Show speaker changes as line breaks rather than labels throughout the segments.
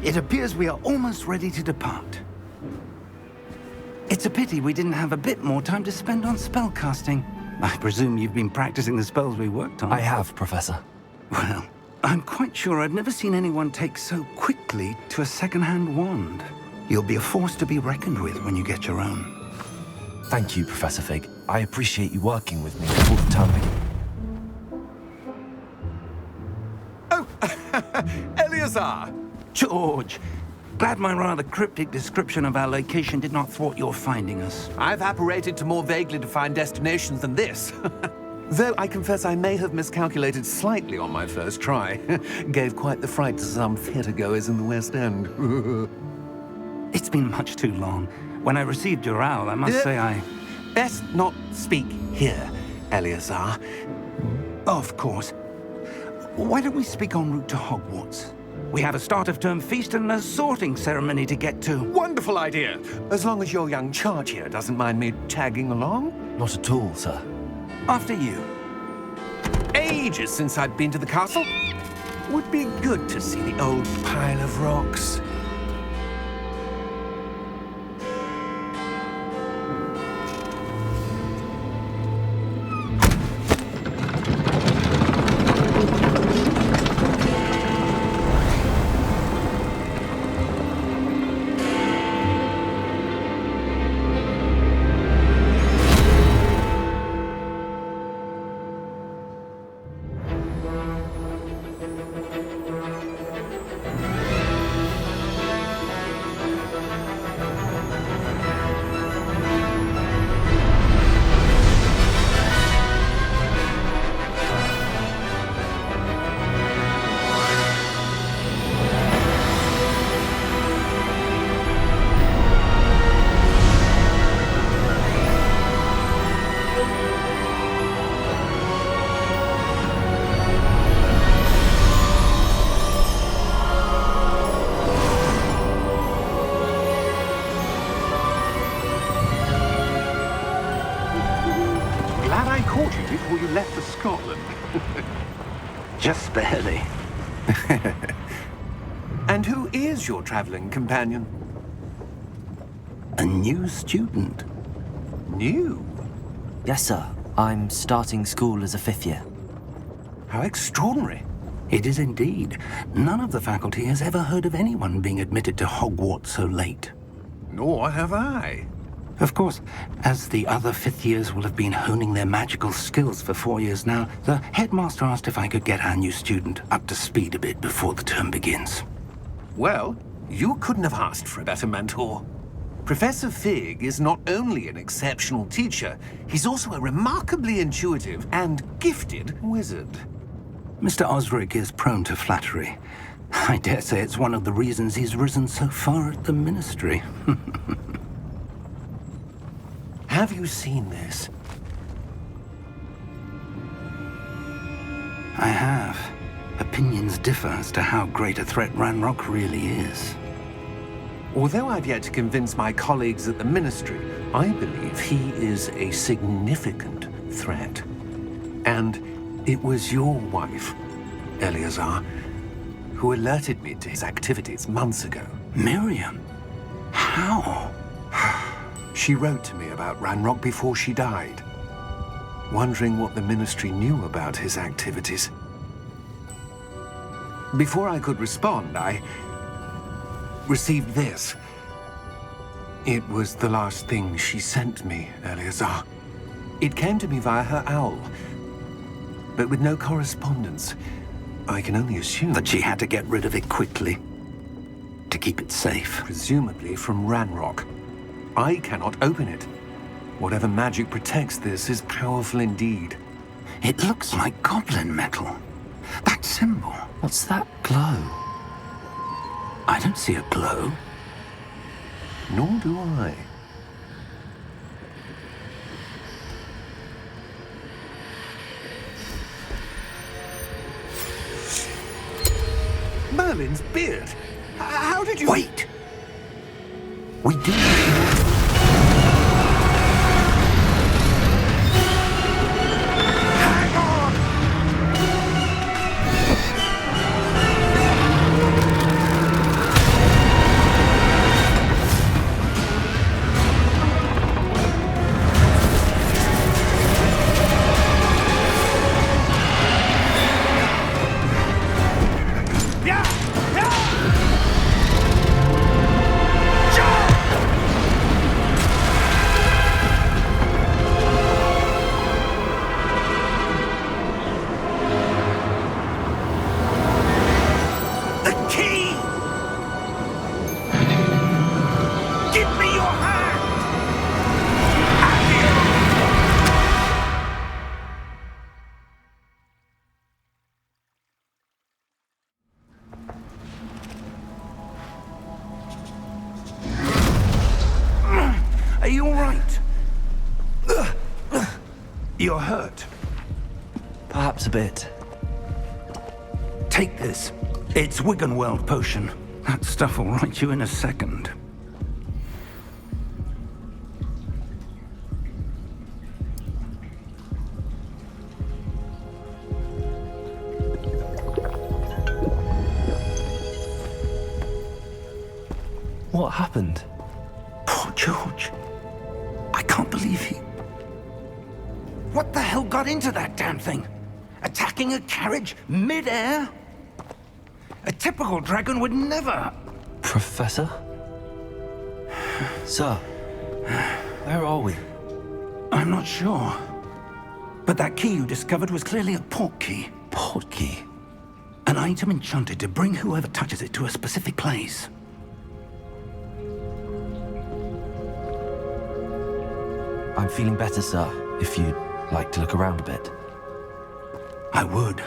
It appears we are almost ready to depart. It's a pity we didn't have a bit more time to spend on spellcasting. I presume you've been practicing the spells we worked on.
I have, Professor.
Well, I'm quite sure I've never seen anyone take so quickly to a second-hand wand. You'll be a force to be reckoned with when you get your own.
Thank you, Professor Fig. I appreciate you working with me before the term begins.
Eleazar!
George, glad my rather cryptic description of our location did not thwart your finding us.
I've apparated to more vaguely defined destinations than this. Though I confess I may have miscalculated slightly on my first try. Gave quite the fright to some theatre-goers in the West End.
It's been much too long. When I received your owl, I must say I...
Best not speak here, Eleazar.
Of course. Why don't we speak en route to Hogwarts? We have a start-of-term feast and a sorting ceremony to get to.
Wonderful idea! As long as your young charge here doesn't mind me tagging along.
Not at all, sir.
After you.
Ages since I've been to the castle. Would be good to see the old pile of rocks.
Before you left for Scotland.
Just barely.
And who is your traveling companion?
A new student.
New?
Yes, sir. I'm starting school as a 5th year.
How extraordinary.
It is indeed. None of the faculty has ever heard of anyone being admitted to Hogwarts so late.
Nor have I.
Of course, as the other 5th years will have been honing their magical skills for 4 years now, the headmaster asked if I could get our new student up to speed a bit before the term begins.
Well, you couldn't have asked for a better mentor. Professor Fig is not only an exceptional teacher, he's also a remarkably intuitive and gifted wizard.
Mr. Osric is prone to flattery. I dare say it's one of the reasons he's risen so far at the ministry.
Have you seen this?
I have. Opinions differ as to how great a threat Ranrock really is.
Although I've yet to convince my colleagues at the ministry, I believe he is a significant threat. And it was your wife, Eleazar, who alerted me to his activities months ago.
Miriam? How?
She wrote to me about Ranrock before she died, wondering what the ministry knew about his activities. Before I could respond, I received this. It was the last thing she sent me, Eleazar. It came to me via her owl, but with no correspondence. I can only assume
That she had to get rid of it quickly, to keep it safe.
presumably from Ranrock. I cannot open it. Whatever magic protects this is powerful indeed.
It looks like goblin metal. That symbol.
What's that glow?
I don't see a glow.
Nor do I. Merlin's beard. How did you...
Wait! We do...
Hang on!
You're hurt.
Perhaps a bit.
Take this. It's Wiggenweld potion. That stuff will right you in a second.
What happened?
Poor George. I can't believe he... What the hell got into that damn thing? Attacking a carriage mid-air? A typical dragon would never...
Professor? Sir, where are we?
I'm not sure. But that key you discovered was clearly a port key.
Port key?
An item enchanted to bring whoever touches it to a specific place.
I'm feeling better, sir, if you'd like to look around a bit.
I would.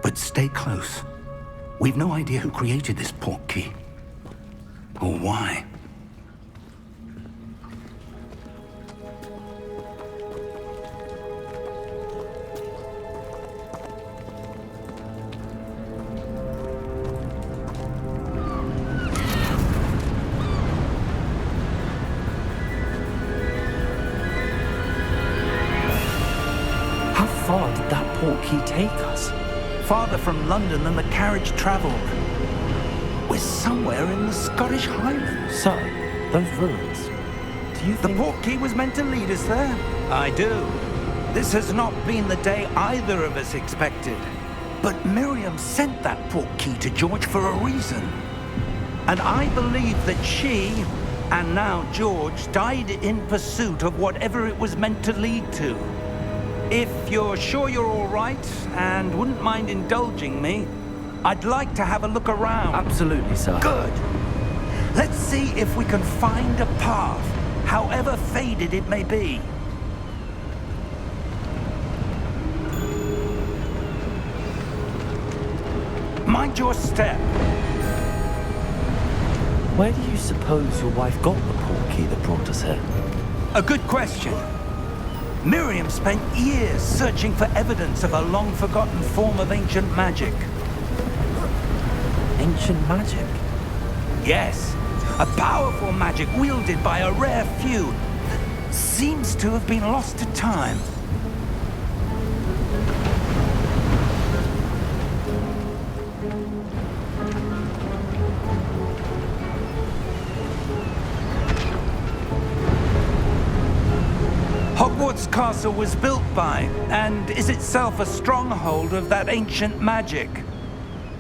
But stay close. We've no idea who created this port key. Or why.
How far did that port key take us?
Farther from London than the carriage travelled. We're somewhere in the Scottish Highlands.
Sir, those ruins. Do you
The
think...
port key was meant to lead us there? I do. This has not been the day either of us expected. But Miriam sent that port key to George for a reason. And I believe that she, and now George, died in pursuit of whatever it was meant to lead to. If you're sure you're all right and wouldn't mind indulging me, I'd like to have a look around.
Absolutely, sir.
Good. Let's see if we can find a path, however faded it may be. Mind your step.
Where do you suppose your wife got the port key that brought us here?
A good question. Miriam spent years searching for evidence of a long-forgotten form of ancient magic.
Ancient magic?
Yes, a powerful magic wielded by a rare few that seems to have been lost to time. Hogwarts Castle was built by, and is itself a stronghold of that ancient magic.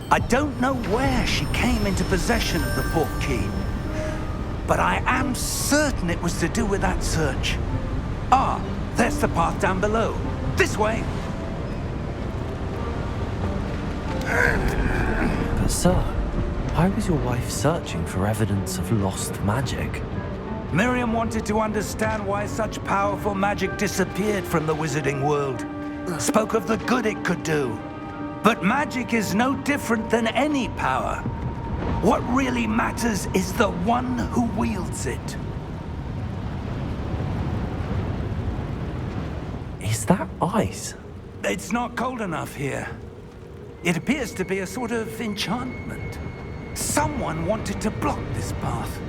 I don't know where she came into possession of the port key, but I am certain it was to do with that search. Ah, there's the path down below. This way.
But sir, why was your wife searching for evidence of lost magic?
Miriam wanted to understand why such powerful magic disappeared from the wizarding world. Spoke of the good it could do. But magic is no different than any power. What really matters is the one who wields it.
Is that ice?
It's not cold enough here. It appears to be a sort of enchantment. Someone wanted to block this path.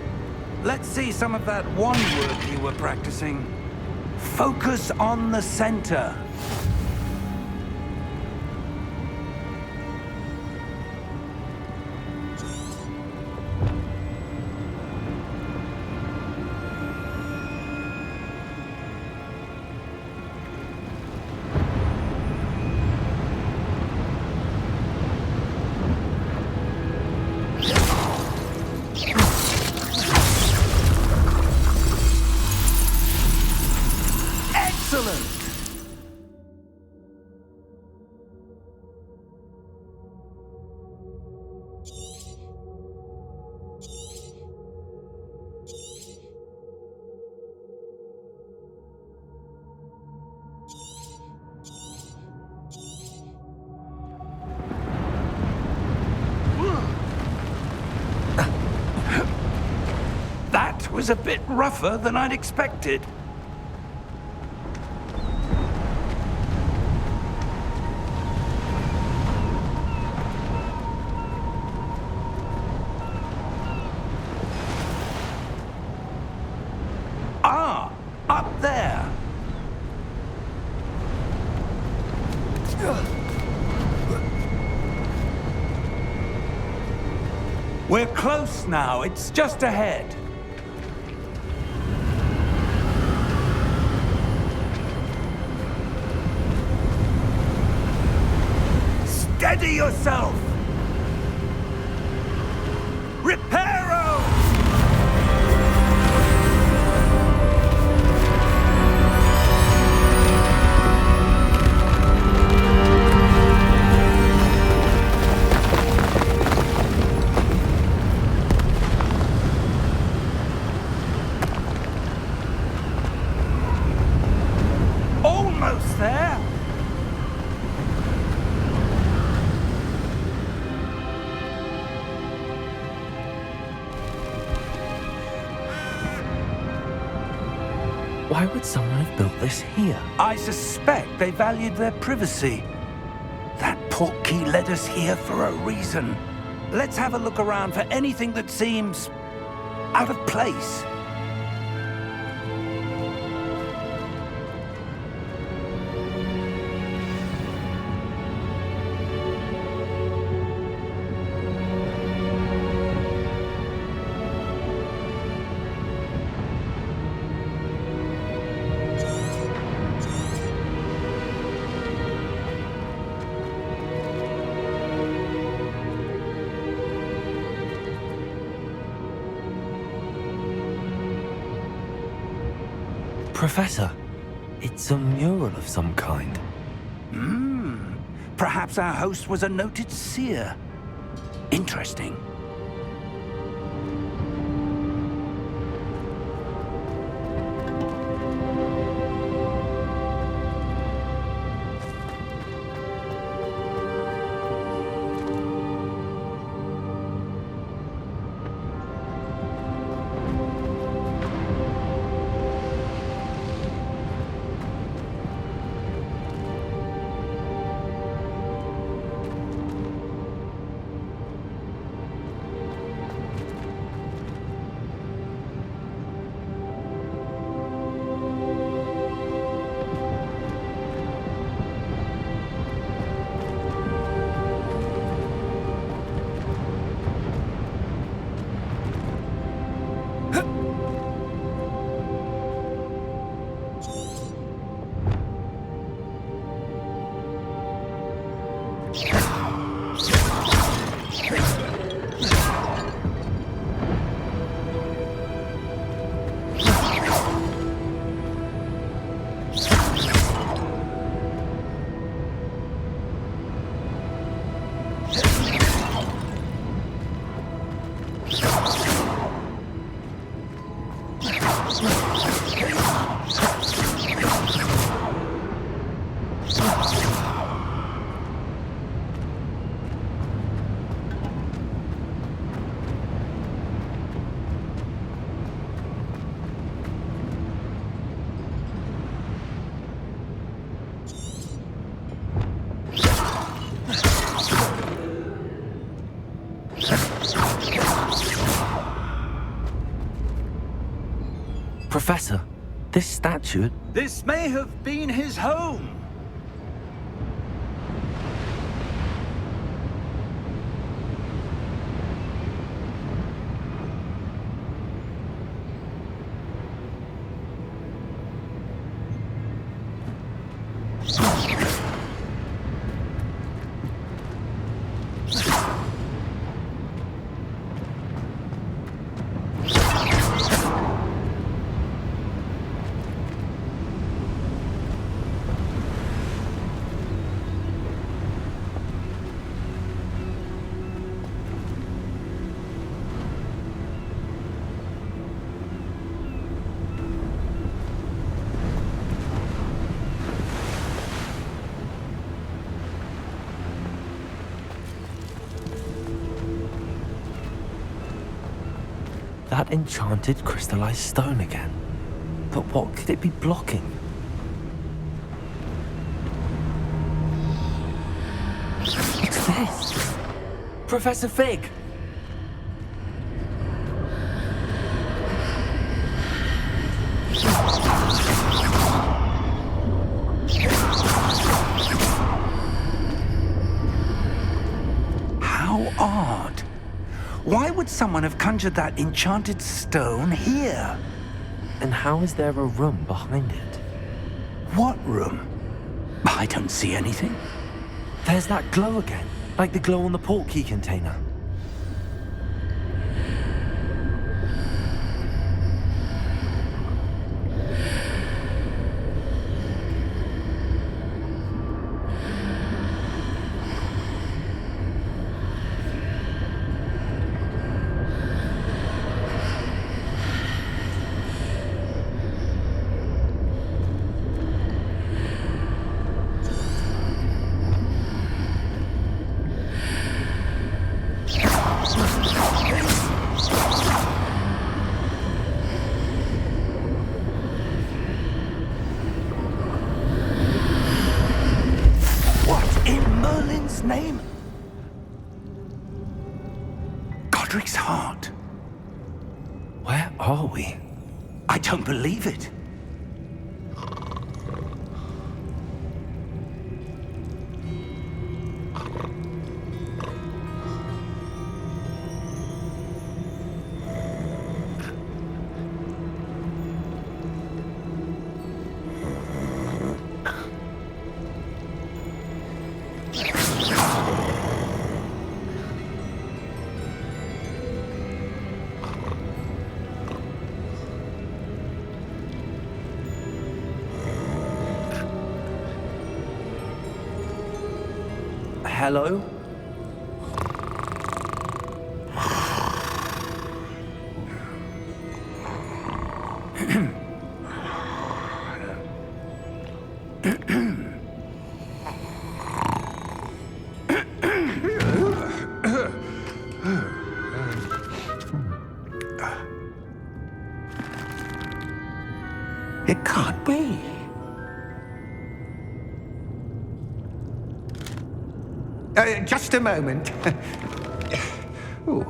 Let's see some of that wand work you were practicing. Focus on the center. Excellent! That was a bit rougher than I'd expected. We're close now. It's just ahead. Steady yourself! Reparo! Almost there!
Why would someone have built this here?
I suspect they valued their privacy. That portkey led us here for a reason. Let's have a look around for anything that seems out of place.
Professor, it's a mural of some kind.
Perhaps our host was a noted seer. Interesting.
Professor, this statue...
This may have been his home.
That enchanted crystallized stone again. But what could it be blocking? What's this? Professor Fig!
How odd. Why would someone have conjured that enchanted stone here?
And how is there a room behind it?
What room? I don't see anything.
There's that glow again, like the glow on the portkey container.
Name? Godric's heart.
Where are we?
I don't believe it.
Hello?
It can't be. Just a moment. Ooh.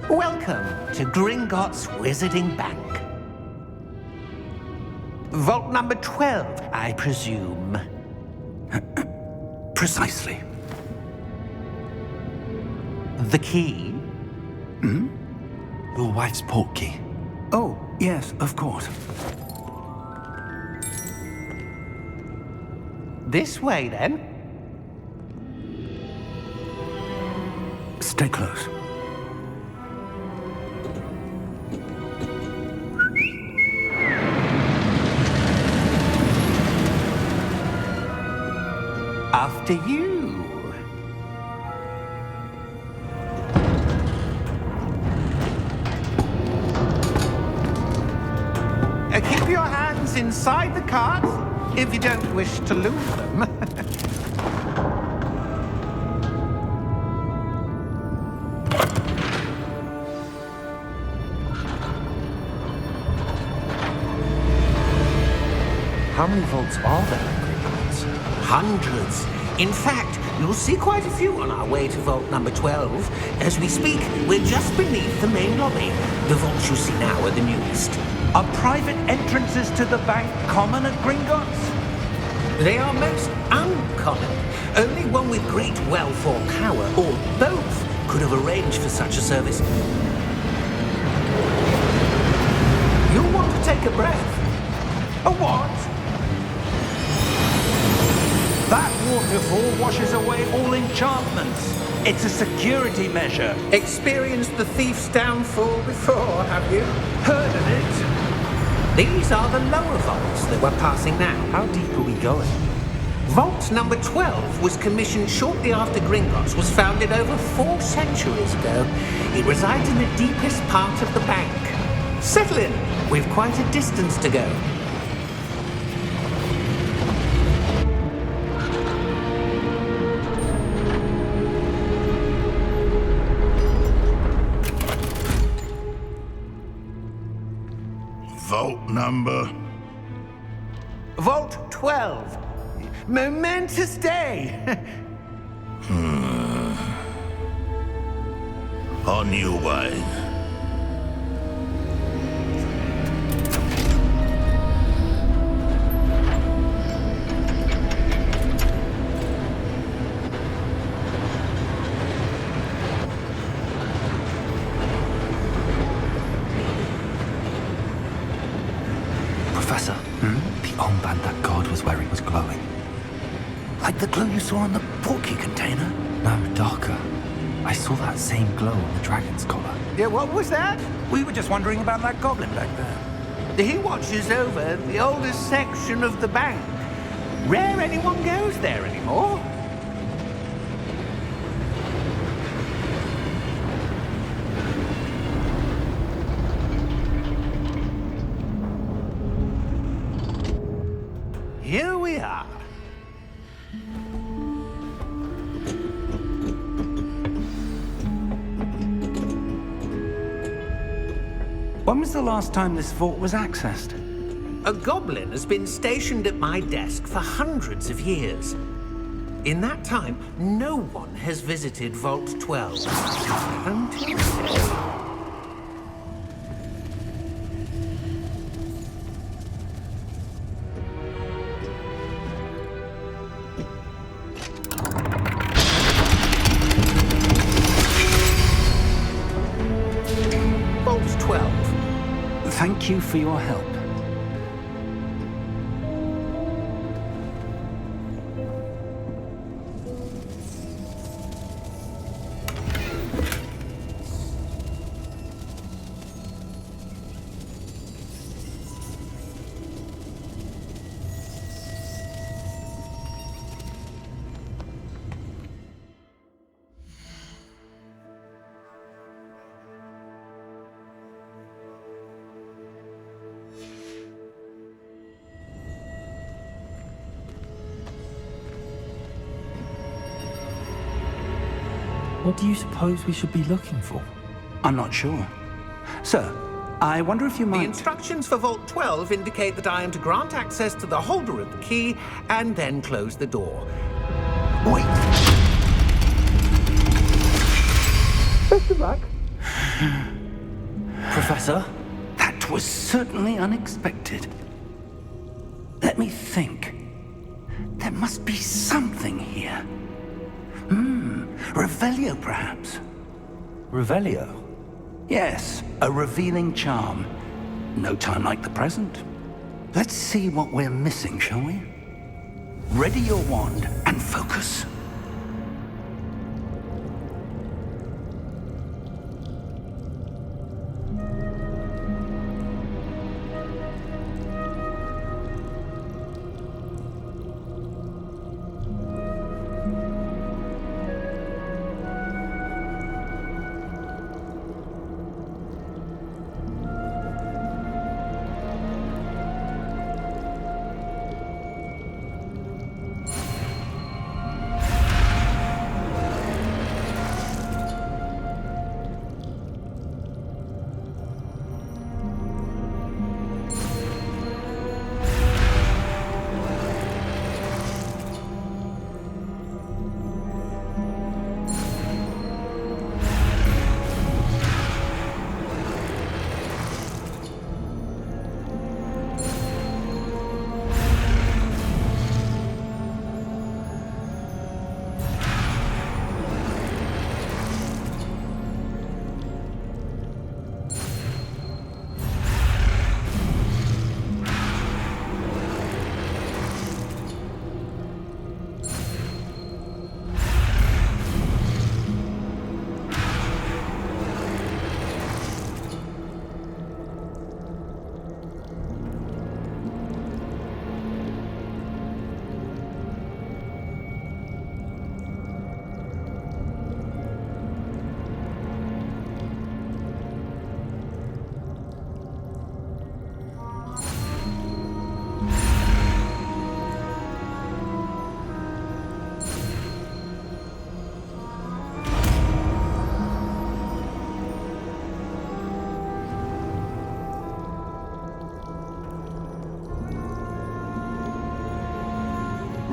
Welcome to Gringotts Wizarding Bank. Vault number 12, I presume. Precisely. The key?
Hmm? Your wife's portkey.
Oh, yes, of course. This way, then. Stay close. After you. Keep your hands inside the cart if you don't wish to lose them.
How many vaults are there in Gringotts?
Hundreds. In fact, you'll see quite a few on our way to vault number 12. As we speak, we're just beneath the main lobby. The vaults you see now are the newest.
Are private entrances to the bank common at Gringotts?
They are most uncommon. Only one with great wealth or power, or both, could have arranged for such a service. You'll want to take a breath.
A what? That waterfall washes away all enchantments. It's a security measure.
Experienced the thief's downfall before, have you?
Heard of it?
These are the lower vaults that we're passing now.
How deep are we going?
Vault number 12 was commissioned shortly after Gringotts was founded over 4 centuries ago. It resides in the deepest part of the bank. Settle in. We've quite a distance to go.
Vault number?
Vault 12. Momentous day.
On your way.
armband that god was wearing was glowing.
Like the glow you saw on the portkey container?
No, darker. I saw that same glow on the dragon's collar.
Yeah, what was that?
We were just wondering about that goblin back there.
He watches over the oldest section of the bank. Rare anyone goes there anymore. Here we are.
When was the last time this vault was accessed?
A goblin has been stationed at my desk for hundreds of years. In that time, no one has visited Vault 12. Until today. Vault 12.
Thank you for your help.
What do you suppose we should be looking for?
I'm not sure. Sir, I wonder if you
The
might...
instructions for Vault 12 indicate that I am to grant access to the holder of the key and then close the door.
Wait!
Best of luck.
Professor?
That was certainly unexpected. Let me think. There must be something here. Revelio, perhaps?
Revelio?
Yes, a revealing charm. No time like the present. Let's see what we're missing, shall we? Ready your wand and focus.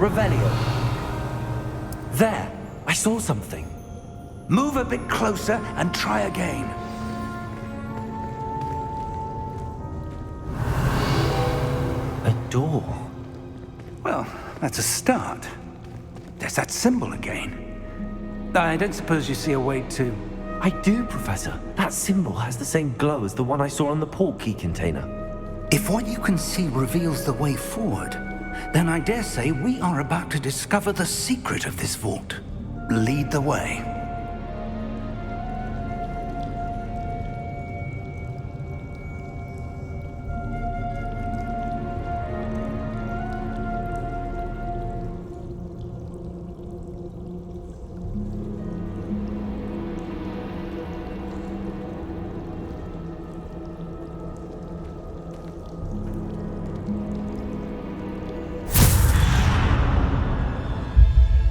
Revelio. There! I saw something.
Move a bit closer and try again.
A door.
Well, that's a start. There's that symbol again. I don't suppose you see a way to...
I do, Professor. That symbol has the same glow as the one I saw on the portkey container.
If what you can see reveals the way forward, then I dare say we are about to discover the secret of this vault. Lead the way.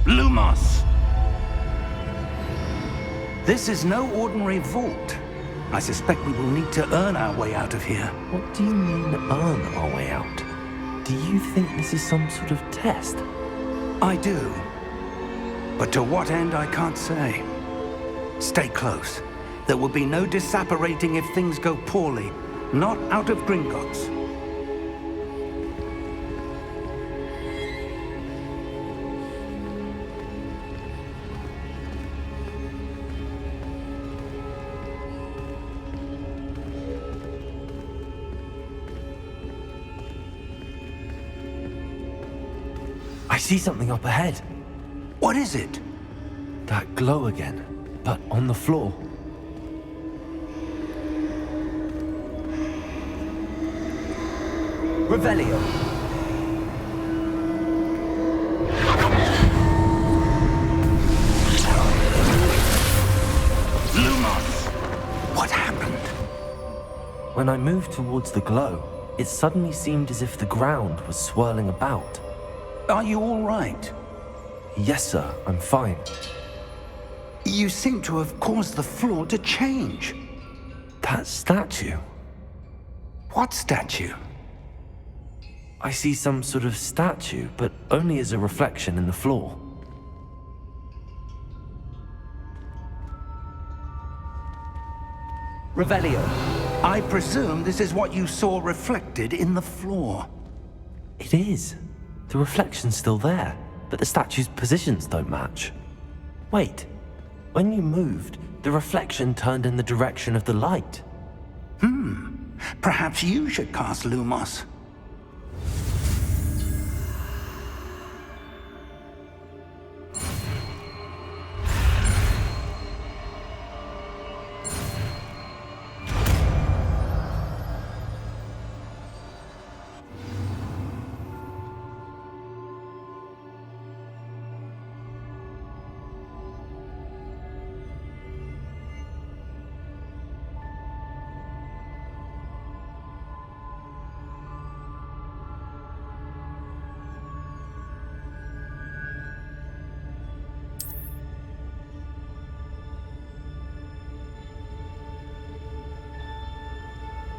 Lumos! This is no ordinary vault. I suspect we will need to earn our way out of here.
What do you mean, earn our way out? Do you think this is some sort of test?
I do. But to what end, I can't say. Stay close. There will be no disapparating if things go poorly. Not out of Gringotts.
I see something up ahead.
What is it?
That glow again, but on the floor. Revelio.
Lumos! What happened?
When I moved towards the glow, it suddenly seemed as if the ground was swirling about.
Are you all right?
Yes, sir, I'm fine.
You seem to have caused the floor to change.
That statue.
What statue?
I see some sort of statue, but only as a reflection in the floor.
Revelio, I presume this is what you saw reflected in the floor.
It is. The reflection's still there, but the statue's positions don't match. Wait, when you moved, the reflection turned in the direction of the light.
Perhaps you should cast Lumos.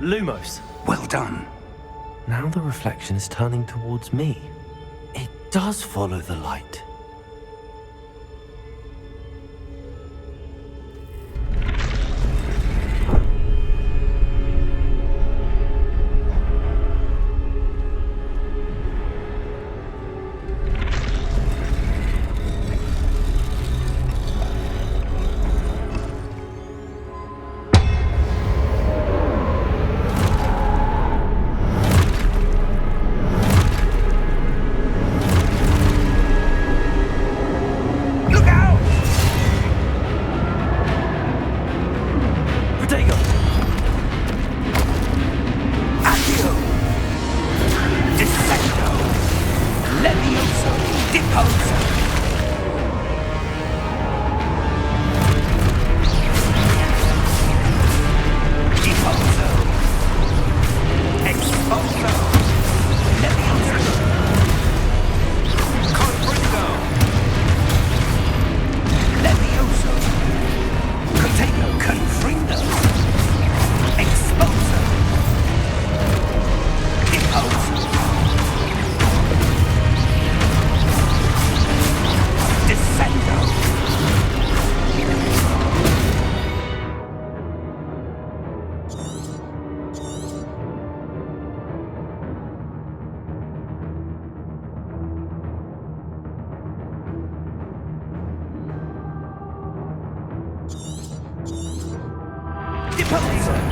Lumos.
Well done.
Now the reflection is turning towards me. It does follow the light.
Repulsor!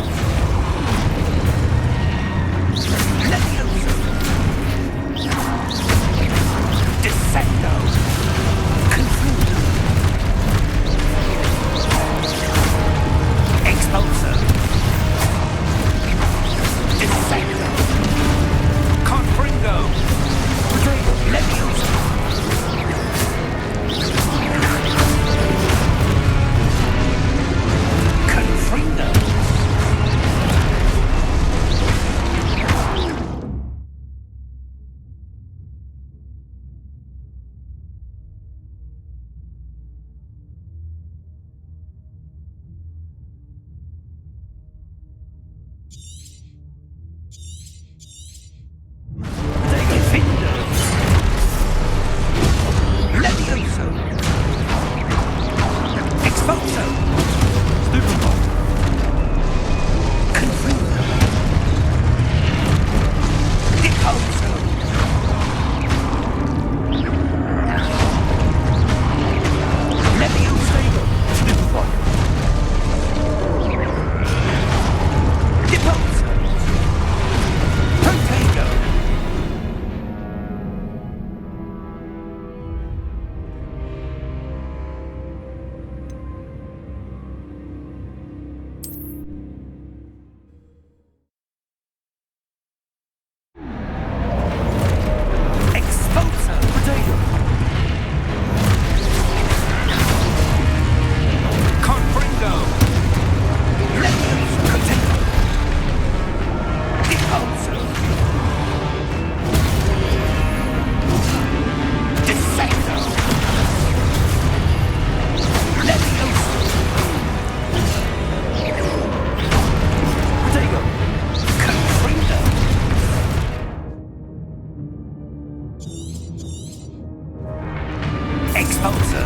Expulso.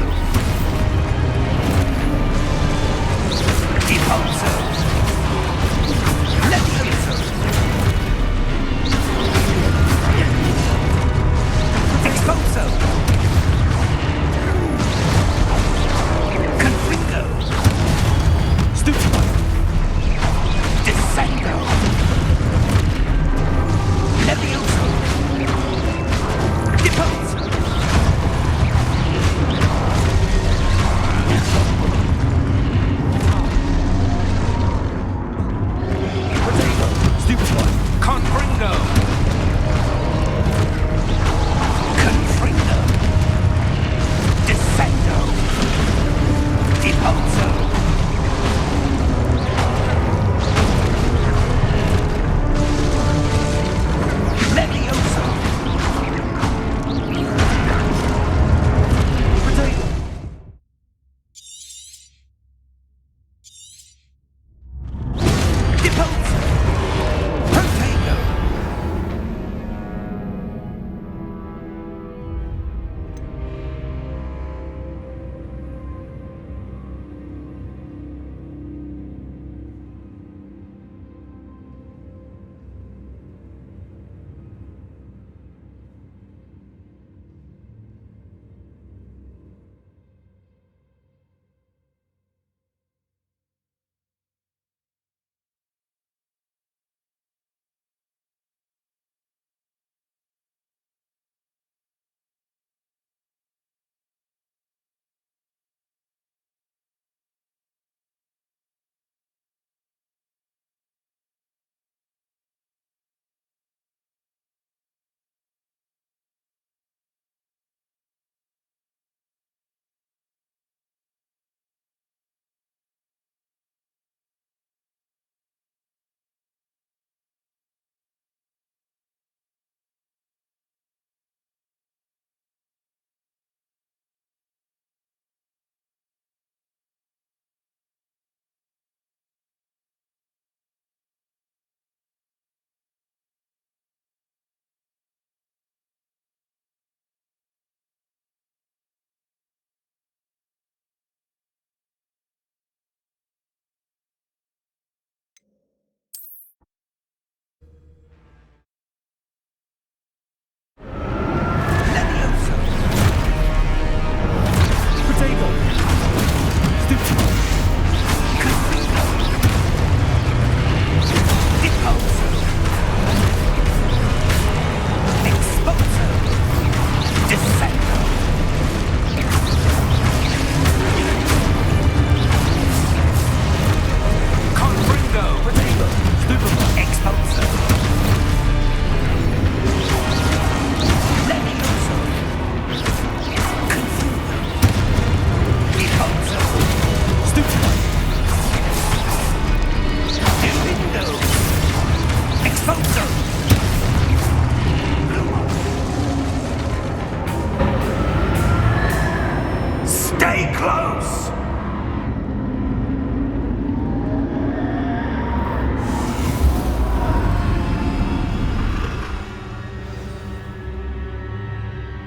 Depulso. Levioso. Expulso. Confringo. Stupido. Descendo. Levioso. Depulso. Potato. Stupido. Confringo. Confringo. Descendo. Depulso. Levioso. Potato. Depulso. Potato. Levioso. Potato. Stupido. Confringo. Depulso. Expulso. Descendo. Confringo. Potato. Stupido. Expulso. Levioso. Confringo. Depulso. Stupido. Defendo. Expulso. Stay close!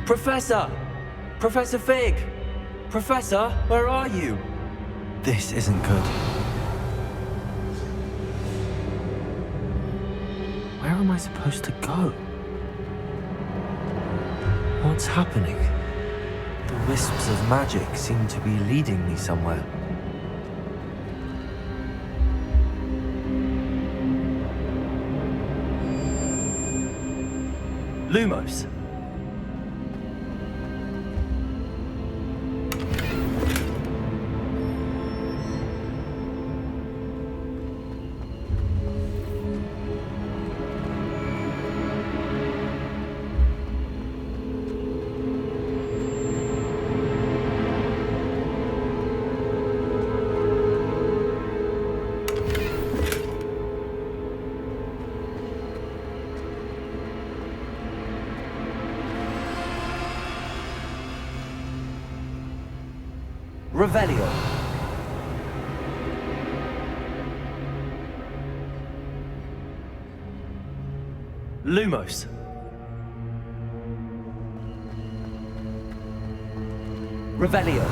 Professor! Professor Fig! Professor, where are you? This isn't good. Where am I supposed to go? What's happening? The wisps of magic seem to be leading me somewhere. Lumos. Revelio. Lumos. Revelio.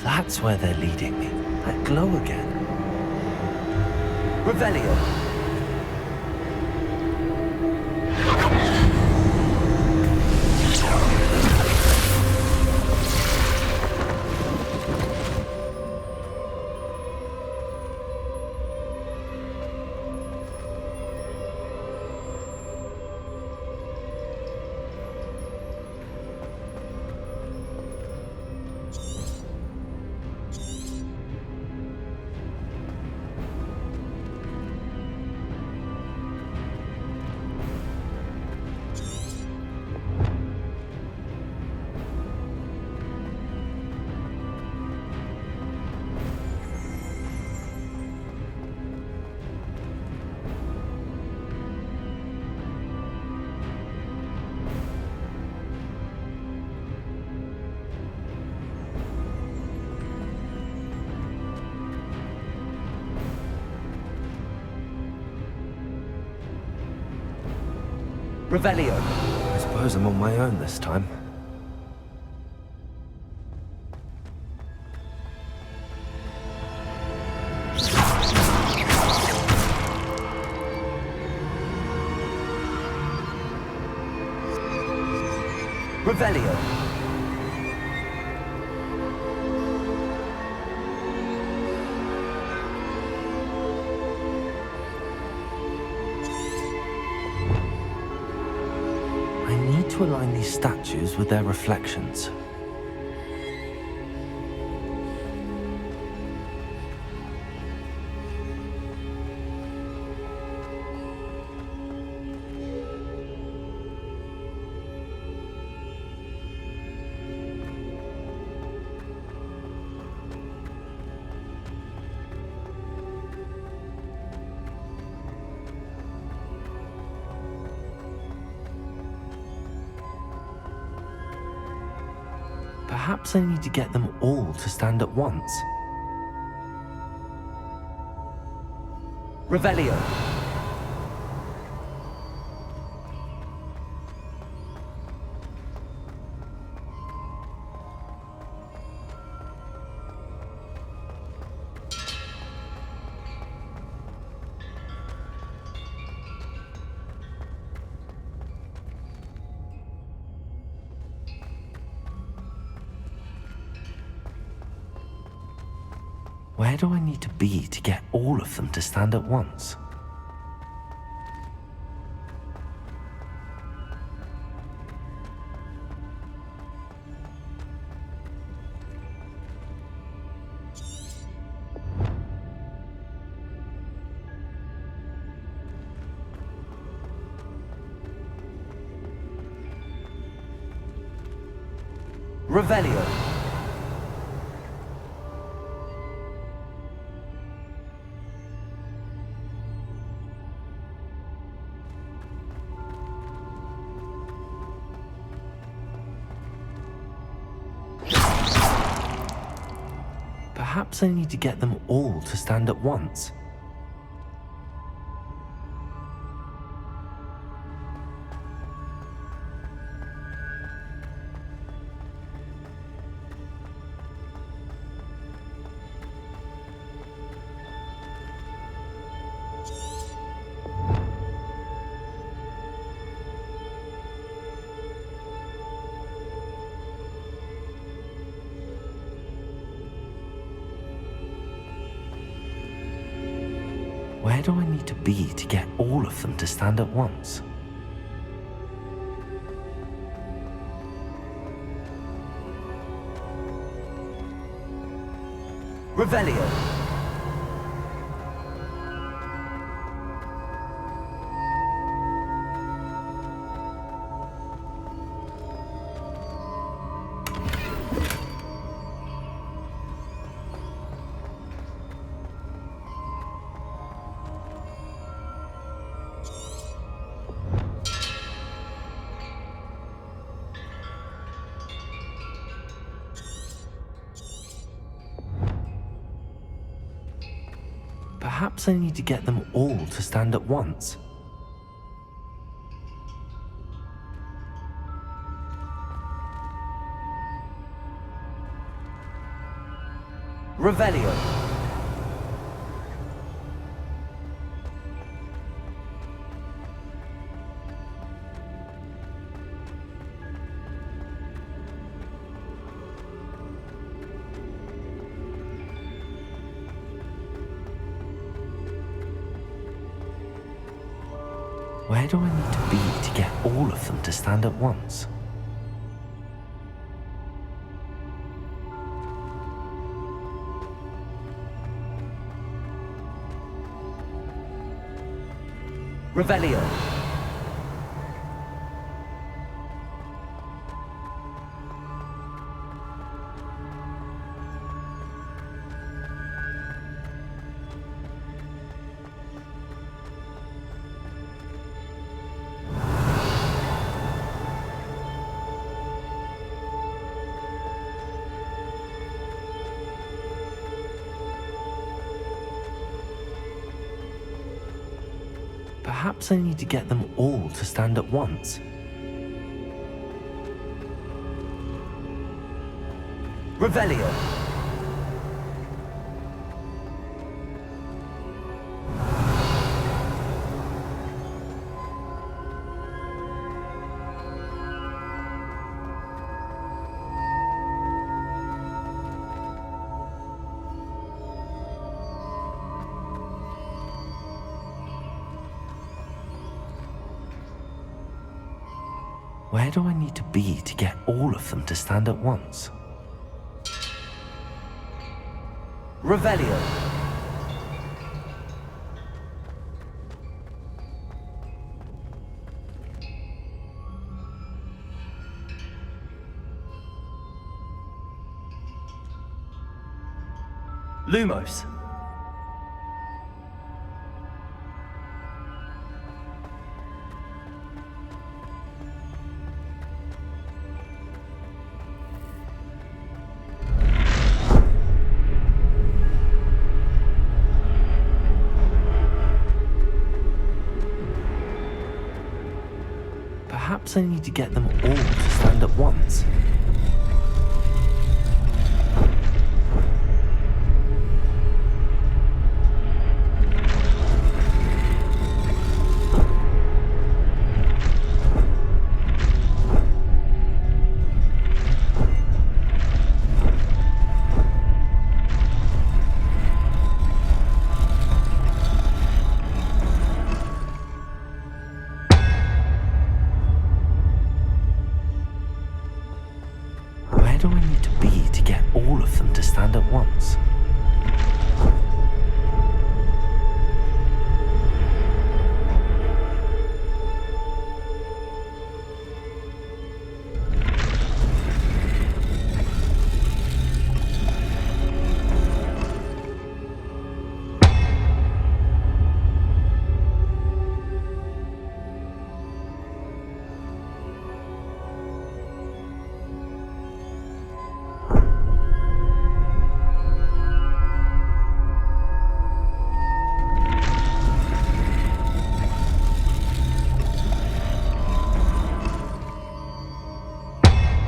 That's where they're leading me. That glow again. Revelio. Revelio. I suppose I'm on my own this time. Revelio. To align these statues with their reflections. Perhaps I need to get them all to stand at once. Revelio. Where do I need to be to get all of them to stand at once? Revelio. Perhaps I need to get them all to stand at once. Where do I need to be to get all of them to stand at once? Revelio. Perhaps I need to get them all to stand at once. Revelio. Where do I need to be to get all of them to stand at once? Revelio. Perhaps I need to get them all to stand at once. Revelio. Where do I need to be to get all of them to stand at once? Revelio. Lumos. Perhaps I need to get them all to stand at once. Where do I need to be to get all of them to stand at once?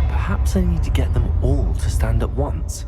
Perhaps I need to get them all to stand at once.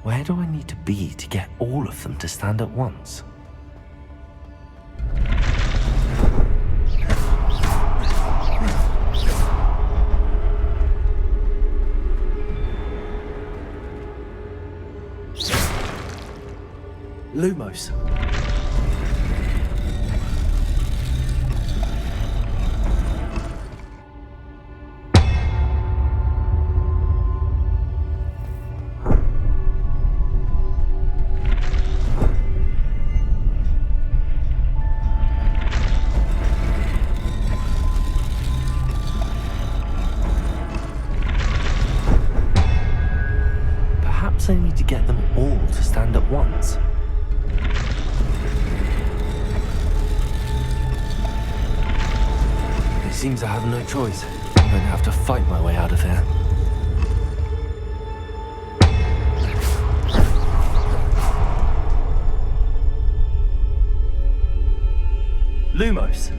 Where do I need to be to get all of them to stand at once? Lumos. need to get them all to stand at once. It seems I have no choice. I'm going to have to fight my way out of here. Lumos.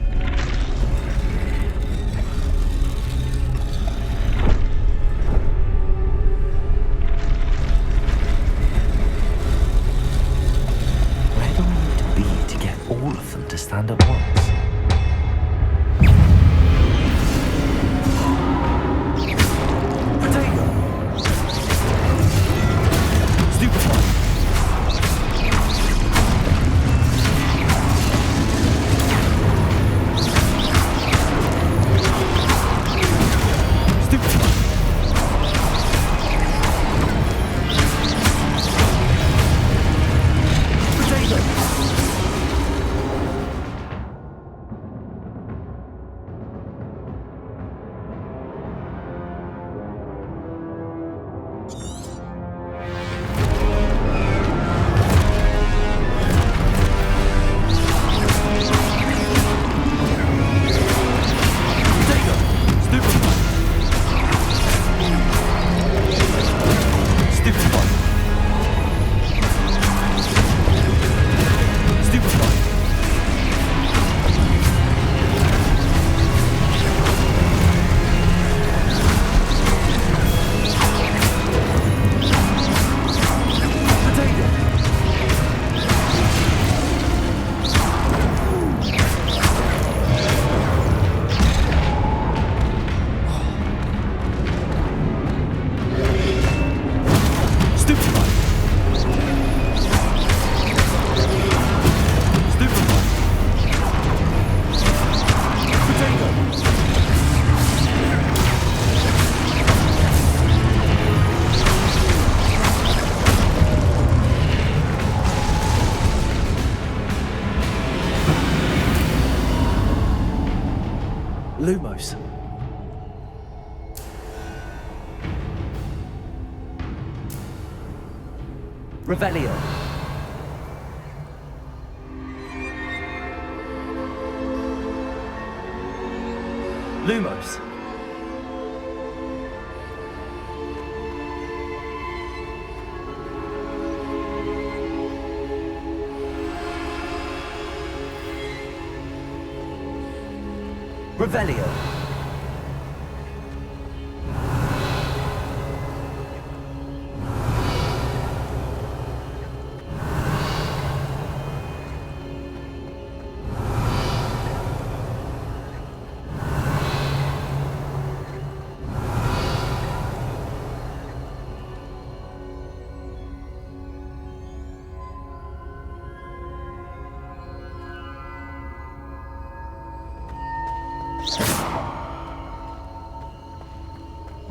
Where do I need to be to get all of them to stand at once? Lumos. Revelio. Lumos. Revelio.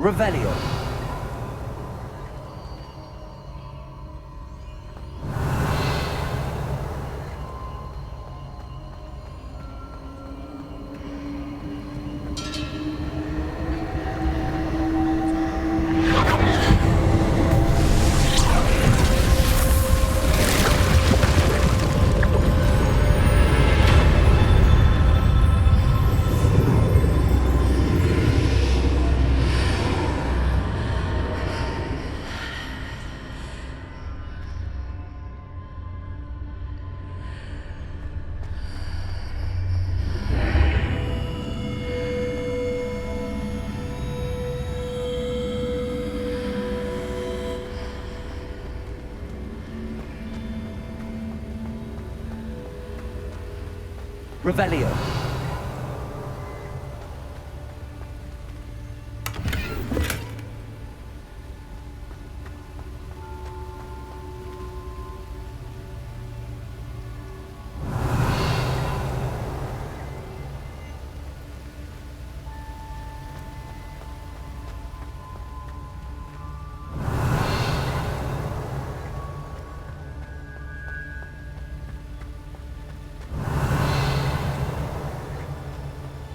Revelio. Revelio.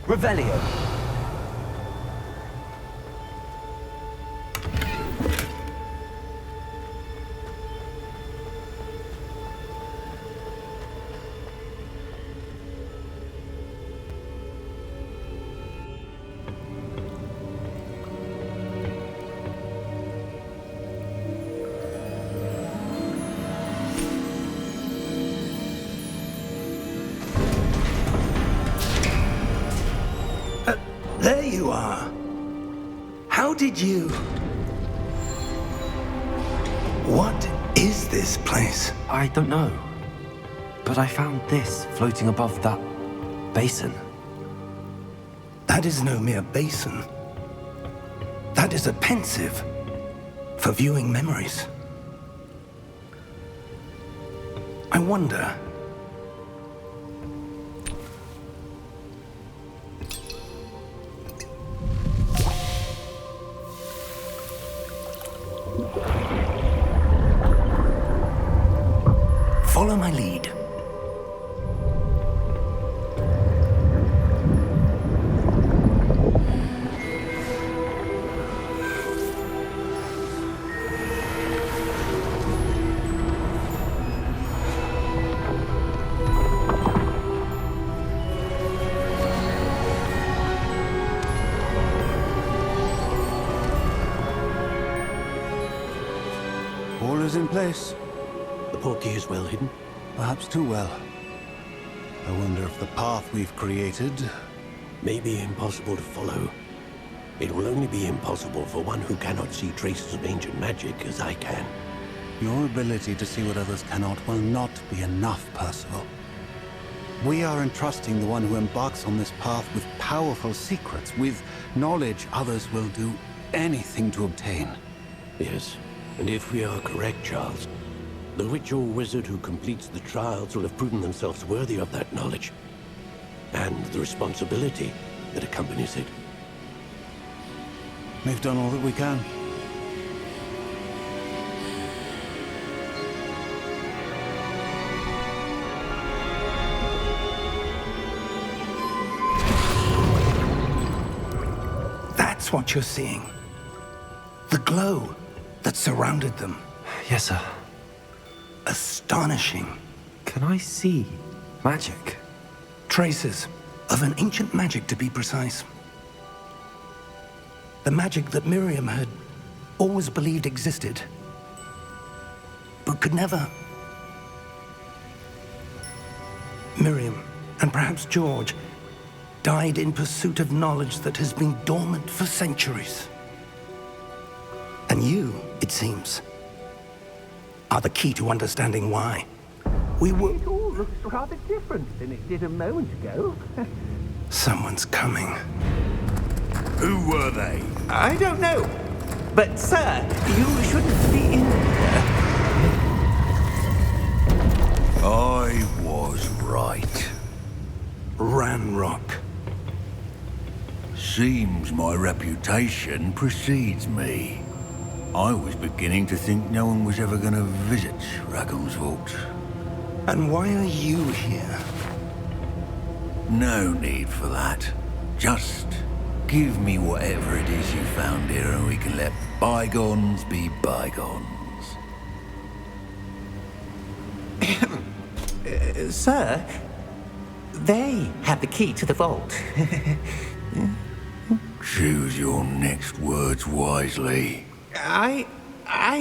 Revelio.
There you are. How did you... What is this place?
I don't know. But I found this floating above that basin.
That is no mere basin. That is a pensive for viewing memories. I wonder... Follow my lead.
All is in place.
The portkey is well hidden.
Perhaps too well. I wonder if the path we've created...
May be impossible to follow. It will only be impossible for one who cannot see traces of ancient magic as I can.
Your ability to see what others cannot will not be enough, Percival. We are entrusting the one who embarks on this path with powerful secrets, with knowledge others will do anything to obtain.
Yes, and if we are correct, Charles, the witch or wizard who completes the trials will have proven themselves worthy of that knowledge, and the responsibility that accompanies it.
We've done all that we can.
That's what you're seeing. The glow that surrounded them.
Yes, sir.
Astonishing.
Can I see magic?
Traces of an ancient magic, to be precise. The magic that Miriam had always believed existed, but could never. Miriam, and perhaps George, died in pursuit of knowledge that has been dormant for centuries. And you, it seems, are the key to understanding why. We were...
It all looks rather different than it did a moment ago.
Someone's coming.
Who were they?
I don't know. But, sir, you shouldn't be in here.
I was right.
Ranrock.
Seems my reputation precedes me. I was beginning to think no one was ever going to visit Rackham's Vault.
And why are you here?
No need for that. Just give me whatever it is you found here and we can let bygones be bygones.
Sir, they have the key to the vault.
Choose your next words wisely.
I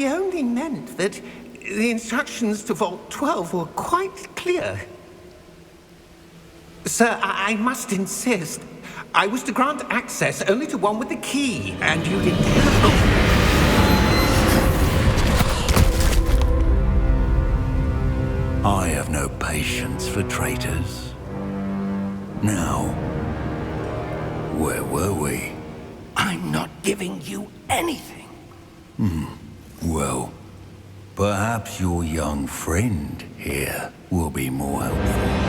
only meant that the instructions to Vault 12 were quite clear. Sir, I must insist. I was to grant access only to one with the key, and you didn't have...
I have no patience for traitors. Now, where were we?
I'm not giving you anything.
Well, perhaps your young friend here will be more helpful.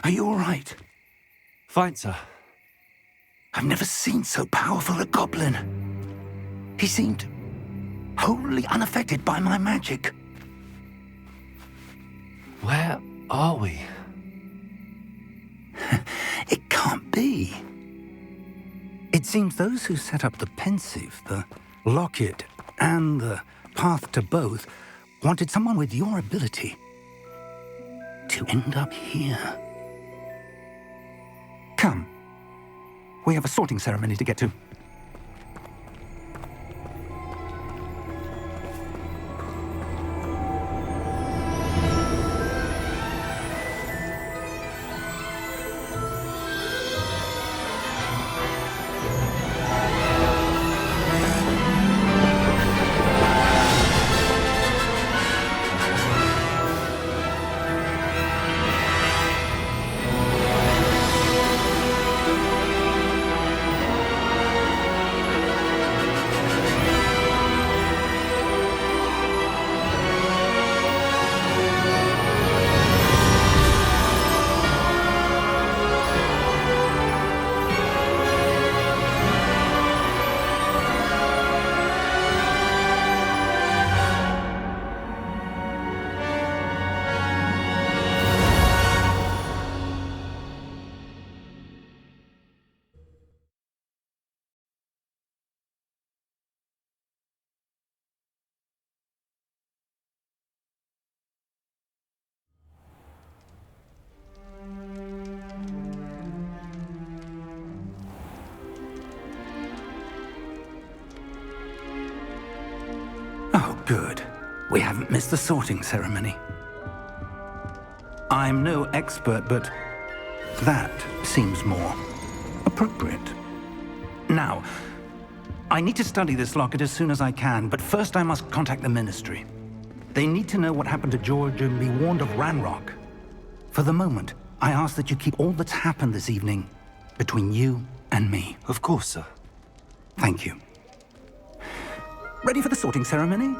Are you all right?
Fine, sir.
I've never seen so powerful a goblin. He seemed wholly unaffected by my magic.
Where are we?
It can't be. It seems those who set up the pensive, the locket, and the path to both wanted someone with your ability to end up here. Come. We have a sorting ceremony to get to. Oh, good. We haven't missed the sorting ceremony. I'm no expert, but that seems more appropriate. Now, I need to study this locket as soon as I can, but first I must contact the Ministry. They need to know what happened to George and be warned of Ranrock. For the moment, I ask that you keep all that's happened this evening between you and me.
Of course, sir.
Thank you. Ready for the sorting ceremony?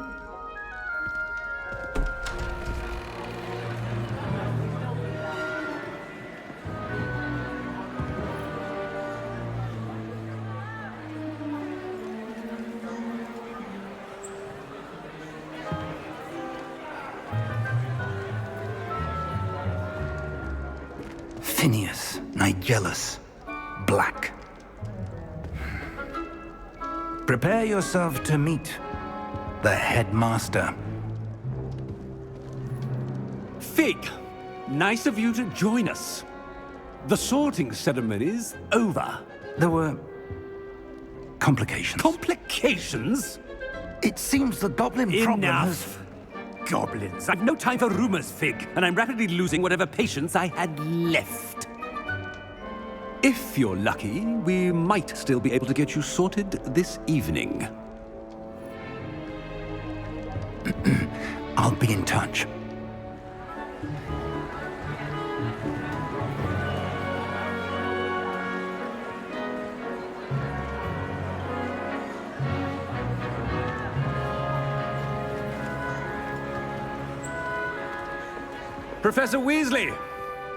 Phineas, Nigellus, Black. Prepare yourself to meet the headmaster.
Fig, nice of you to join us. The sorting ceremony's over.
There were complications.
Complications?
It seems the goblin problem has...
Enough! Goblins. I've no time for rumors, Fig, and I'm rapidly losing whatever patience I had left. If you're lucky, we might still be able to get you sorted this evening.
I'll be in touch.
Professor Weasley,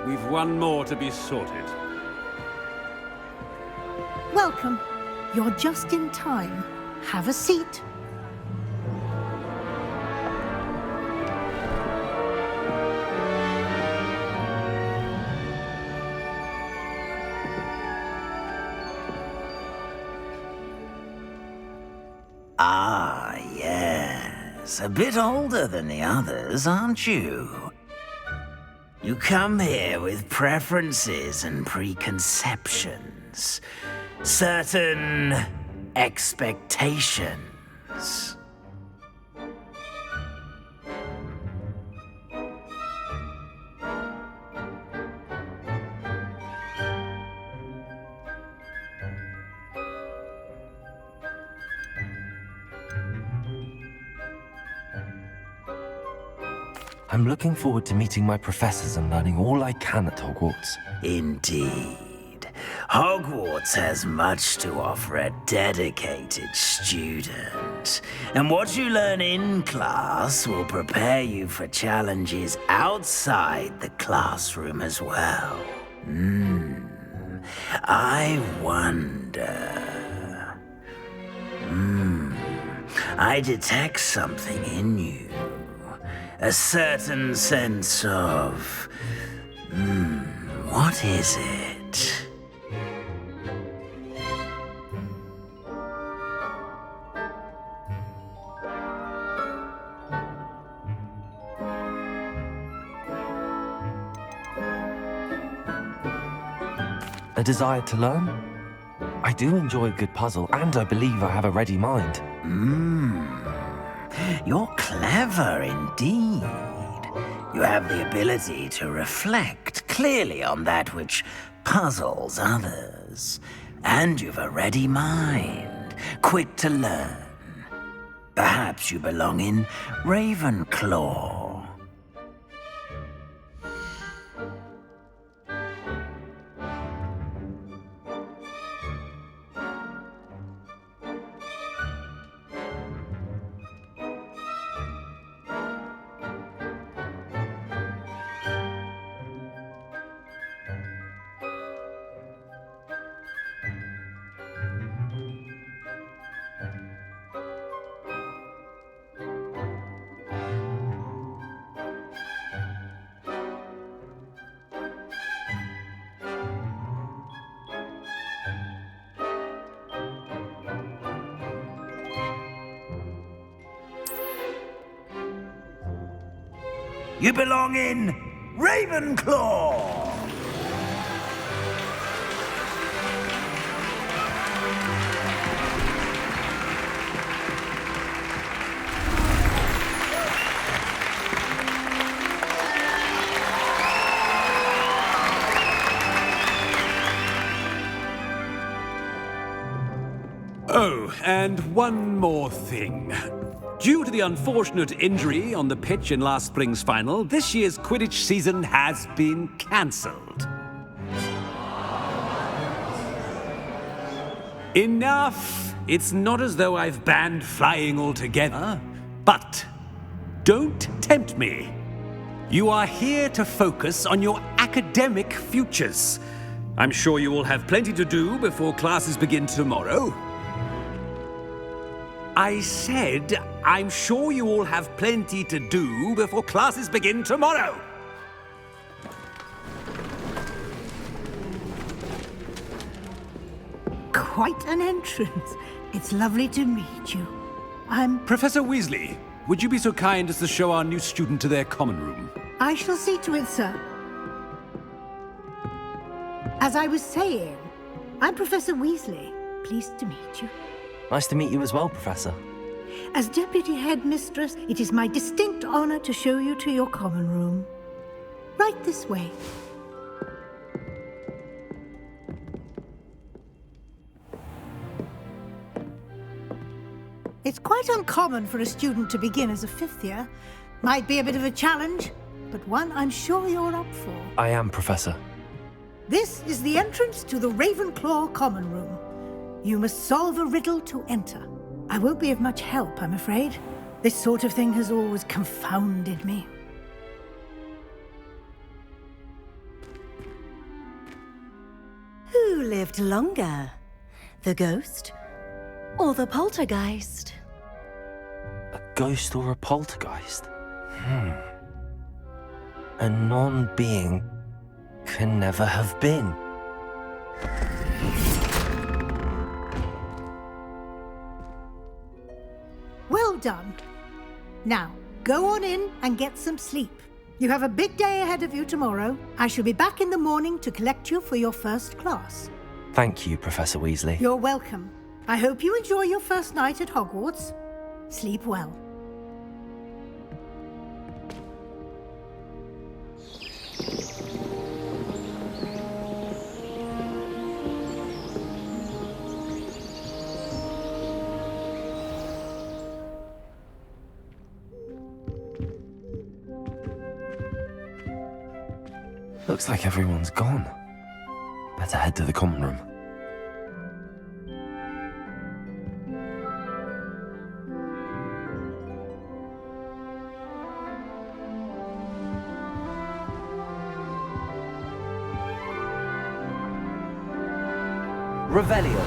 we've one more to be sorted.
Welcome. You're just in time. Have a seat.
Ah, yes. A bit older than the others, aren't you? You come here with preferences and preconceptions. Certain expectations.
I'm looking forward to meeting my professors and learning all I can at Hogwarts.
Indeed. Hogwarts has much to offer a dedicated student. And what you learn in class will prepare you for challenges outside the classroom as well. I wonder. I detect something in you. A certain sense of... what is it?
A desire to learn? I do enjoy a good puzzle, and I believe I have a ready mind.
You're clever indeed. You have the ability to reflect clearly on that which puzzles others. And you've a ready mind, quick to learn. Perhaps you belong in Ravenclaw. You belong in Ravenclaw!
Oh, and one more thing. Due to the unfortunate injury on the pitch in last spring's final, this year's Quidditch season has been cancelled. Enough! It's not as though I've banned flying altogether, but don't tempt me. You are here to focus on your academic futures. I'm sure you will have plenty to do before classes begin tomorrow. I said, I'm sure you all have plenty to do before classes begin tomorrow.
Quite an entrance. It's lovely to meet you.
Professor Weasley, would you be so kind as to show our new student to their common room?
I shall see to it, sir. As I was saying, I'm Professor Weasley. Pleased to meet you.
Nice to meet you as well, Professor.
As Deputy Headmistress, it is my distinct honor to show you to your common room. Right this way. It's quite uncommon for a student to begin as a fifth year. Might be a bit of a challenge, but one I'm sure you're up for.
I am, Professor.
This is the entrance to the Ravenclaw common room. You must solve a riddle to enter. I won't be of much help, I'm afraid. This sort of thing has always confounded me.
Who lived longer? The ghost or the poltergeist?
A ghost or a poltergeist? A non-being can never have been.
Well done. Now, go on in and get some sleep. You have a big day ahead of you tomorrow. I shall be back in the morning to collect you for your first class.
Thank you, Professor Weasley.
You're welcome. I hope you enjoy your first night at Hogwarts. Sleep well.
Looks like everyone's gone. Better head to the common room. Revelio.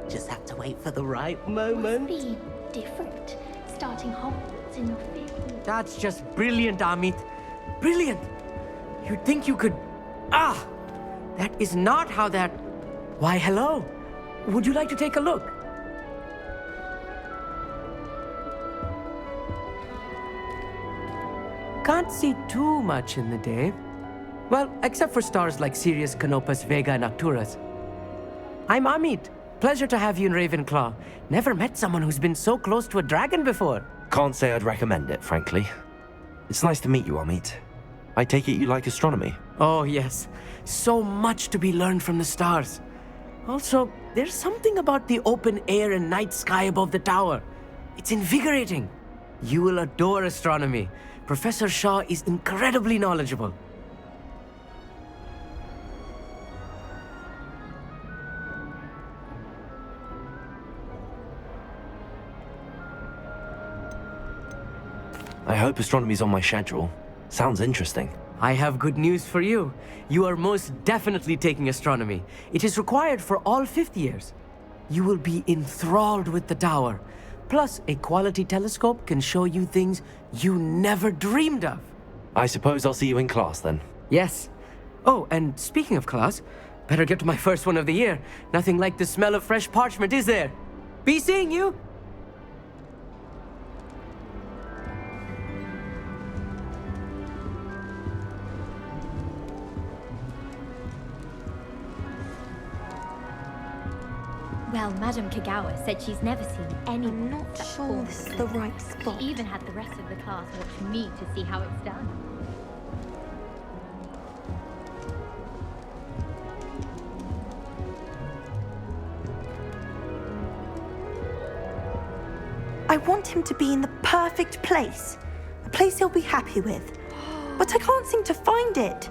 Just have to wait for the right moment.
Must be different, starting Hogwarts in your 50s.
That's just brilliant, Amit. Brilliant! You'd think you could... Ah! That is not how that... Why, hello. Would you like to take a look? Can't see too much in the day. Well, except for stars like Sirius, Canopus, Vega, and Arcturus. I'm Amit. Pleasure to have you in Ravenclaw. Never met someone who's been so close to a dragon before.
Can't say I'd recommend it, frankly. It's nice to meet you, Amit. I take it you like astronomy?
Oh, yes. So much to be learned from the stars. Also, there's something about the open air and night sky above the tower. It's invigorating. You will adore astronomy. Professor Shaw is incredibly knowledgeable.
I hope astronomy's on my schedule. Sounds interesting.
I have good news for you. You are most definitely taking astronomy. It is required for all fifth years. You will be enthralled with the tower. Plus, a quality telescope can show you things you never dreamed of.
I suppose I'll see you in class then.
Yes. Oh, and speaking of class, better get to my first one of the year. Nothing like the smell of fresh parchment, is there? Be seeing you!
Well, Madame Kagawa said she's never seen any.
I'm not sure this is the right spot.
She even had the rest of the class watch me to see how it's done.
I want him to be in the perfect place. A place he'll be happy with. But I can't seem to find it.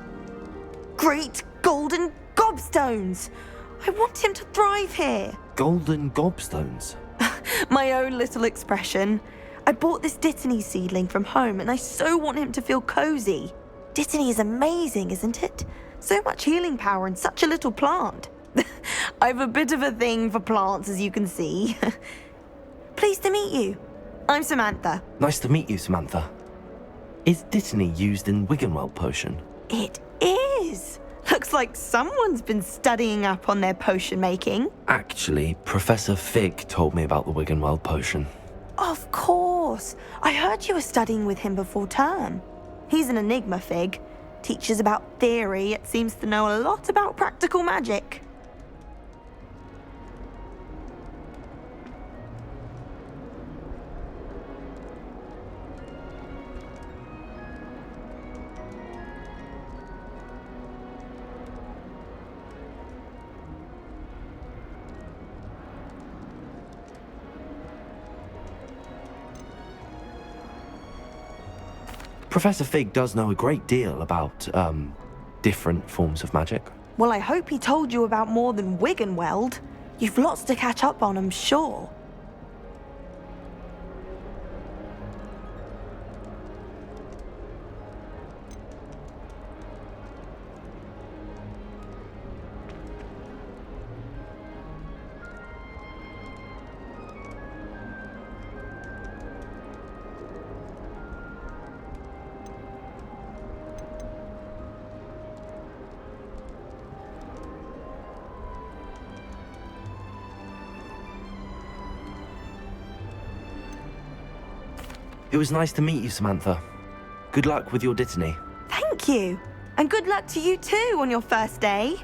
Great golden gobstones! I want him to thrive here.
Golden gobstones?
My own little expression. I bought this Dittany seedling from home and I so want him to feel cozy. Dittany is amazing, isn't it? So much healing power in such a little plant. I've a bit of a thing for plants, as you can see. Pleased to meet you. I'm Samantha.
Nice to meet you, Samantha. Is Dittany used in Wiggenweld potion?
It is. Looks like someone's been studying up on their potion making.
Actually, Professor Fig told me about the Wiggenweld potion.
Of course. I heard you were studying with him before term. He's an enigma, Fig. Teaches about theory, yet seems to know a lot about practical magic.
Professor Fig does know a great deal about, different forms of magic.
Well, I hope he told you about more than Wiggenweld. You've lots to catch up on, I'm sure.
It was nice to meet you, Samantha. Good luck with your Dittany.
Thank you. And good luck to you too on your first day.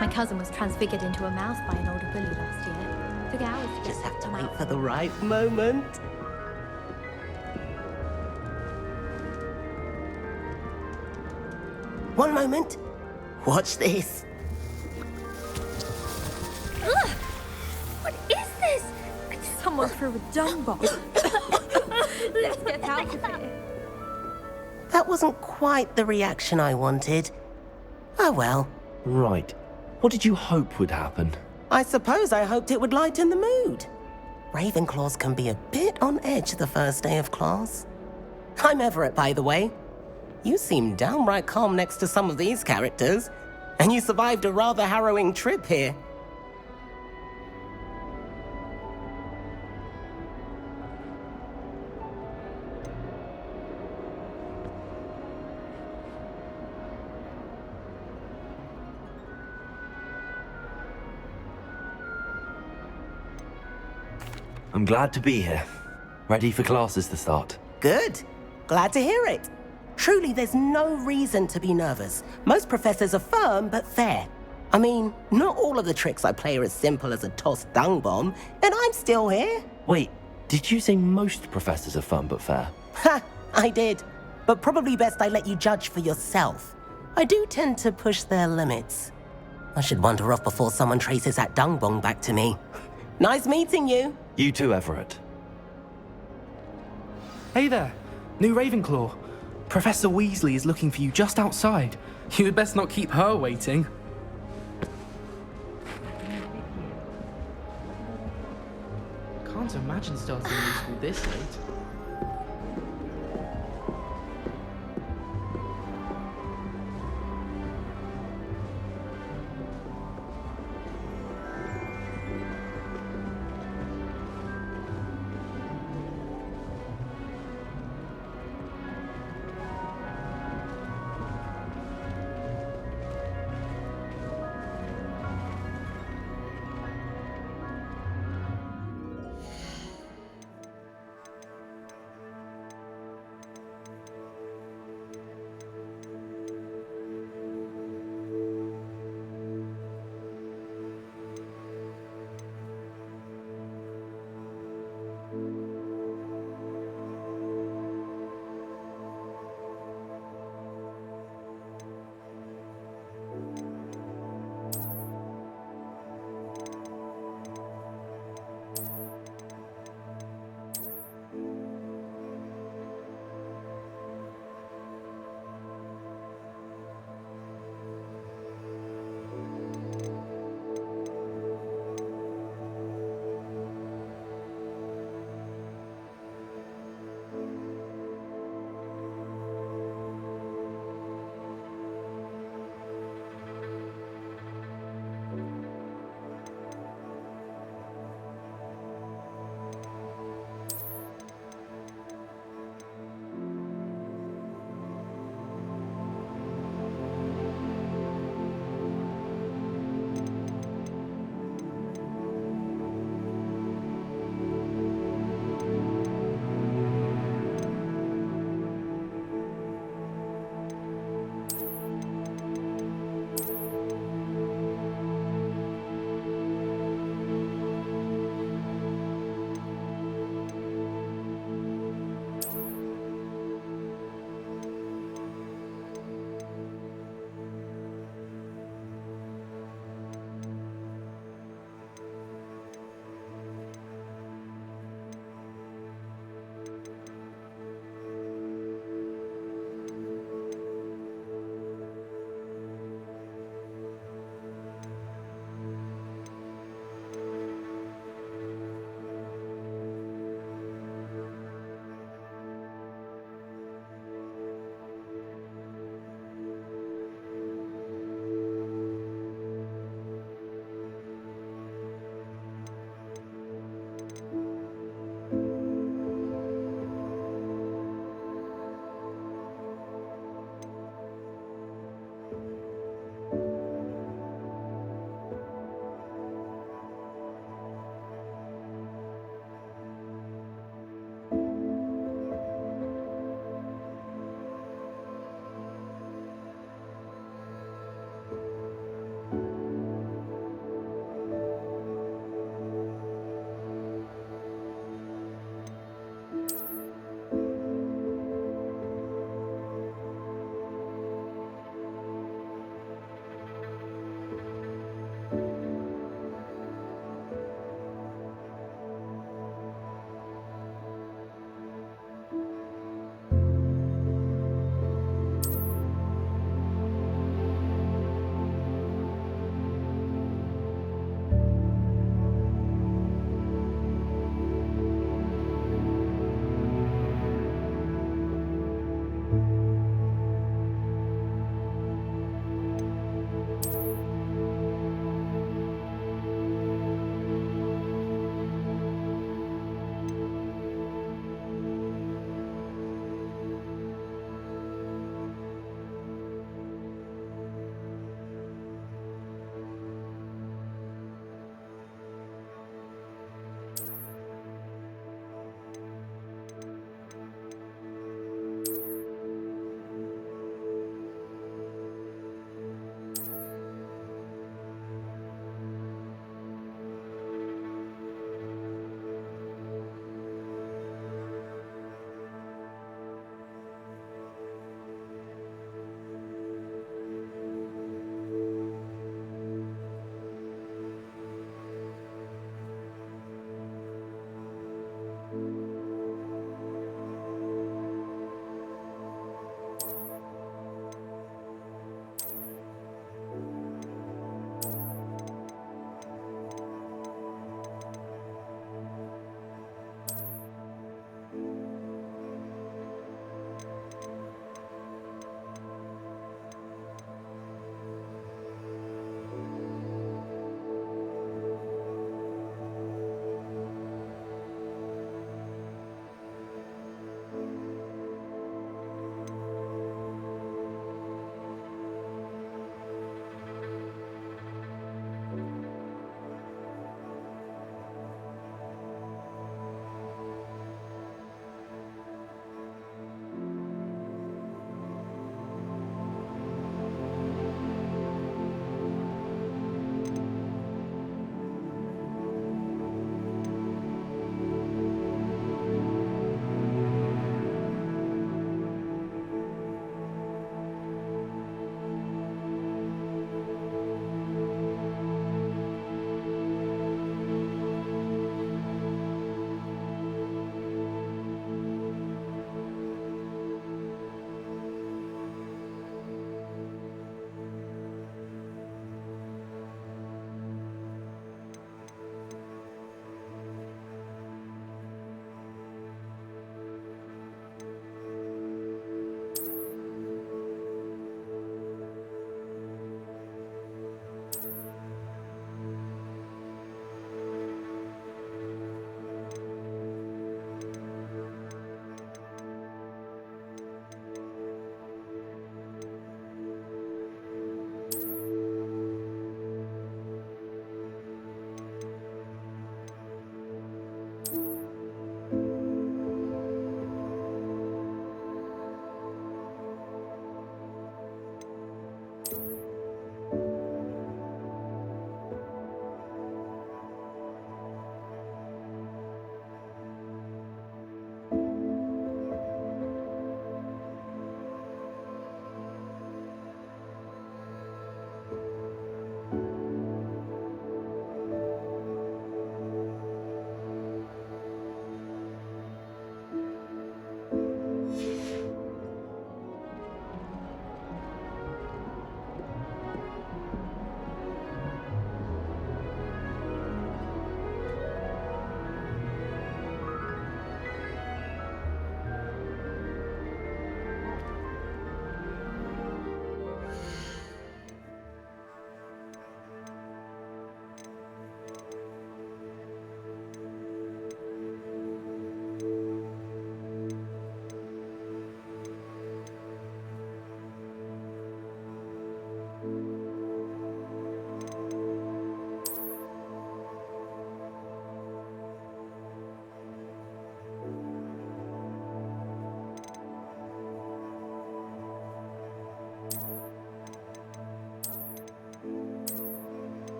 My cousin was transfigured into a mouse by an older bully last year. Took hours to
Just
get
have to
him
wait
out.
for the right moment. One moment. Watch this.
Ugh! What is this? Someone threw a dung bomb. Let's get out of here.
That wasn't quite the reaction I wanted. Oh well.
Right. What did you hope would happen?
I suppose I hoped it would lighten the mood. Ravenclaws can be a bit on edge the first day of class. I'm Everett, by the way. You seem downright calm next to some of these characters, and you survived a rather harrowing trip here.
I'm glad to be here. Ready for classes to start.
Good. Glad to hear it. Truly, there's no reason to be nervous. Most professors are firm but fair. I mean, not all of the tricks I play are as simple as a tossed dung bomb, and I'm still here.
Wait, did you say most professors are fun but fair?
Ha! I did. But probably best I let you judge for yourself. I do tend to push their limits. I should wander off before someone traces that dung bomb back to me. Nice meeting you.
You too, Everett.
Hey there, new Ravenclaw. Professor Weasley is looking for you just outside. You had best not keep her waiting. Can't imagine starting new school this late.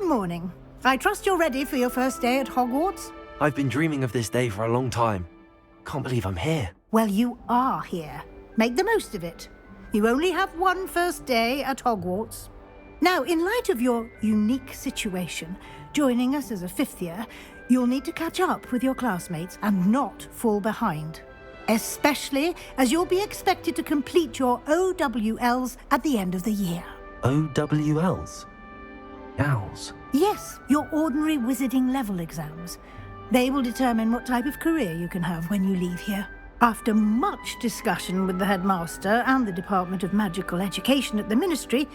Good morning. I trust you're ready for your first day at Hogwarts?
I've been dreaming of this day for a long time. Can't believe I'm here.
Well, you are here. Make the most of it. You only have one first day at Hogwarts. Now, in light of your unique situation, joining us as a fifth year, you'll need to catch up with your classmates and not fall behind. Especially as you'll be expected to complete your OWLs at the end of the year.
OWLs? Owls?
Yes, your ordinary wizarding level exams. They will determine what type of career you can have when you leave here. After much discussion with the headmaster and the Department of Magical Education at the Ministry,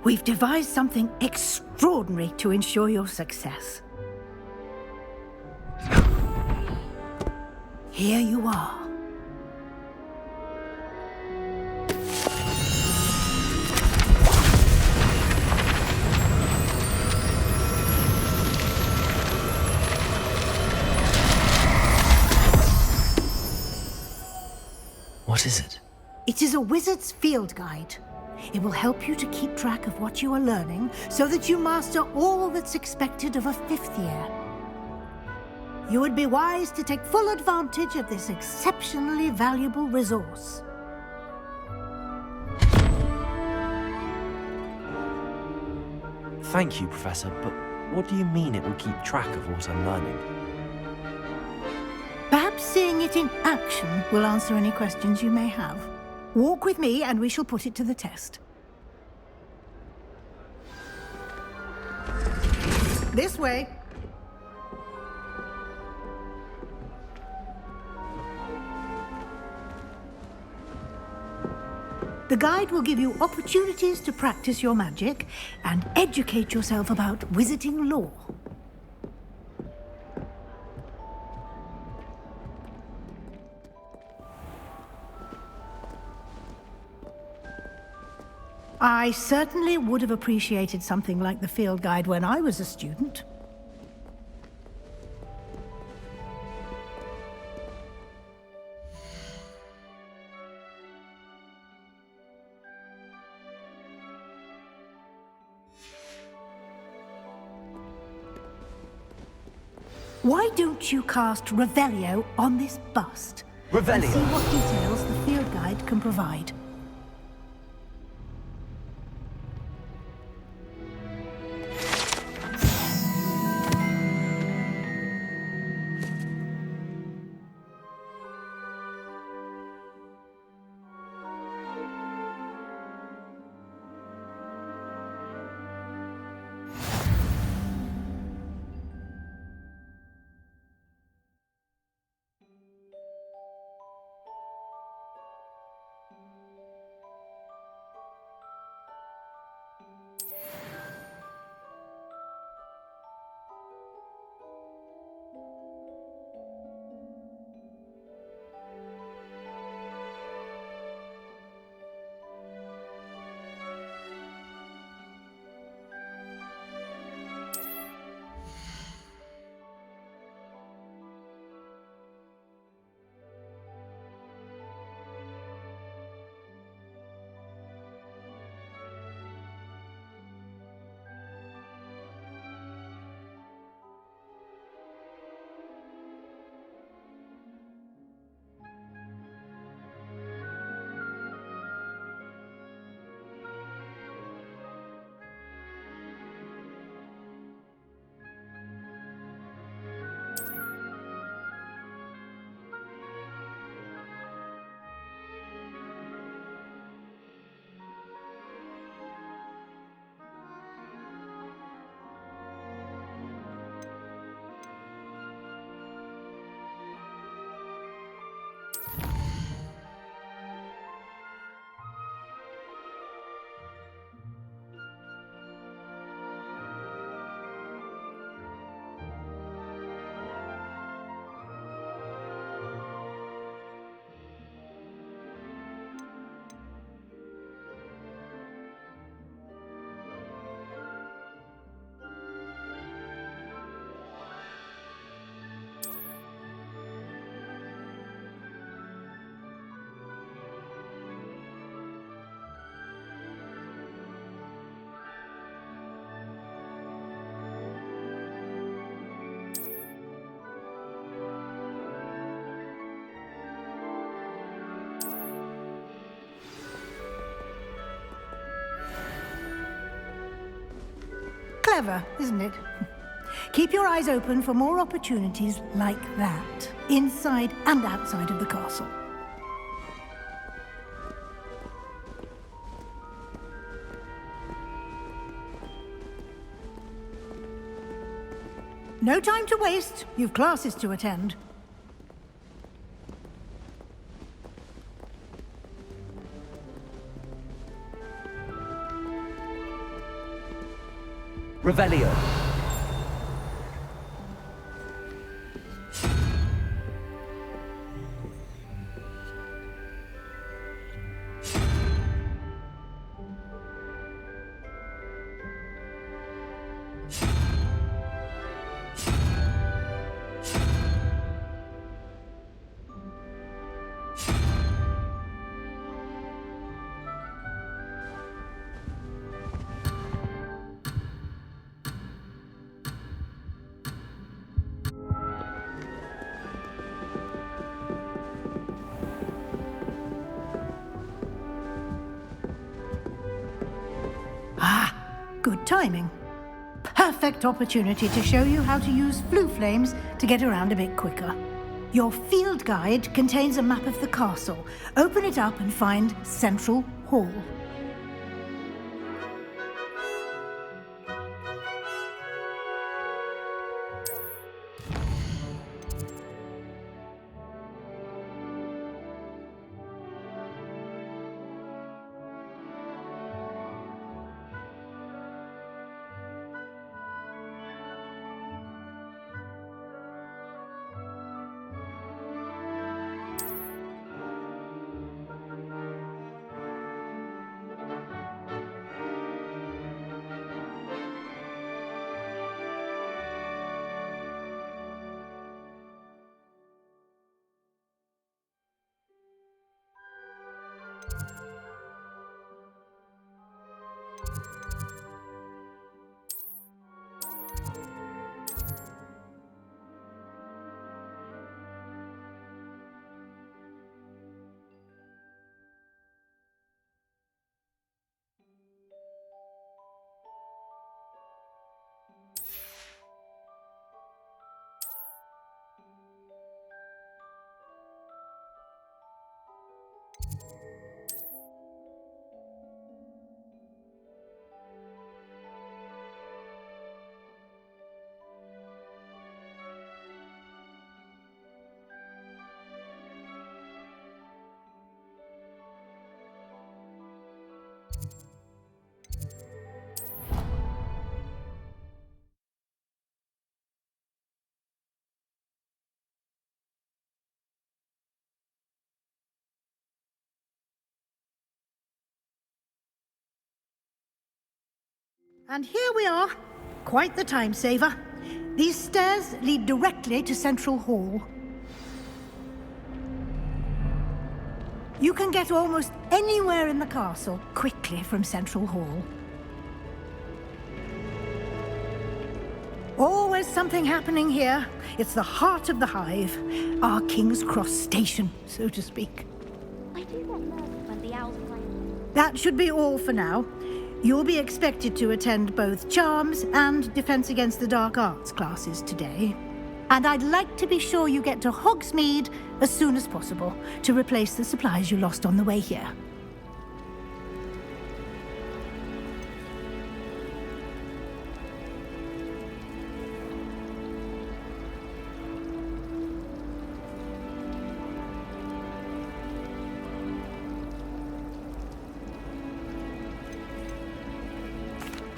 we've devised something extraordinary to ensure your success. Here you are.
What is it?
It is a wizard's field guide. It will help you to keep track of what you are learning so that you master all that's expected of a fifth year. You would be wise to take full advantage of this exceptionally valuable resource.
Thank you, Professor, but what do you mean it will keep track of what I'm learning?
Perhaps seeing it in action will answer any questions you may have. Walk with me and we shall put it to the test. This way. The guide will give you opportunities to practice your magic and educate yourself about wizarding lore. I certainly would have appreciated something like the field guide when I was a student. Why don't you cast Revelio on this bust?
Revelio?
And see what details the field guide can provide. Clever, isn't it? Keep your eyes open for more opportunities like that, inside and outside of the castle. No time to waste. You've classes to attend.
Revelio.
Good timing. Perfect opportunity to show you how to use flue flames to get around a bit quicker. Your field guide contains a map of the castle. Open it up and find Central Hall. And here we are. Quite the time saver. These stairs lead directly to Central Hall. You can get almost anywhere in the castle quickly from Central Hall. Always something happening here. It's the heart of the hive. Our King's Cross station, so to speak.
I do get nervous when the owls play.
That should be all for now. You'll be expected to attend both Charms and Defense Against the Dark Arts classes today. And I'd like to be sure you get to Hogsmeade as soon as possible to replace the supplies you lost on the way here.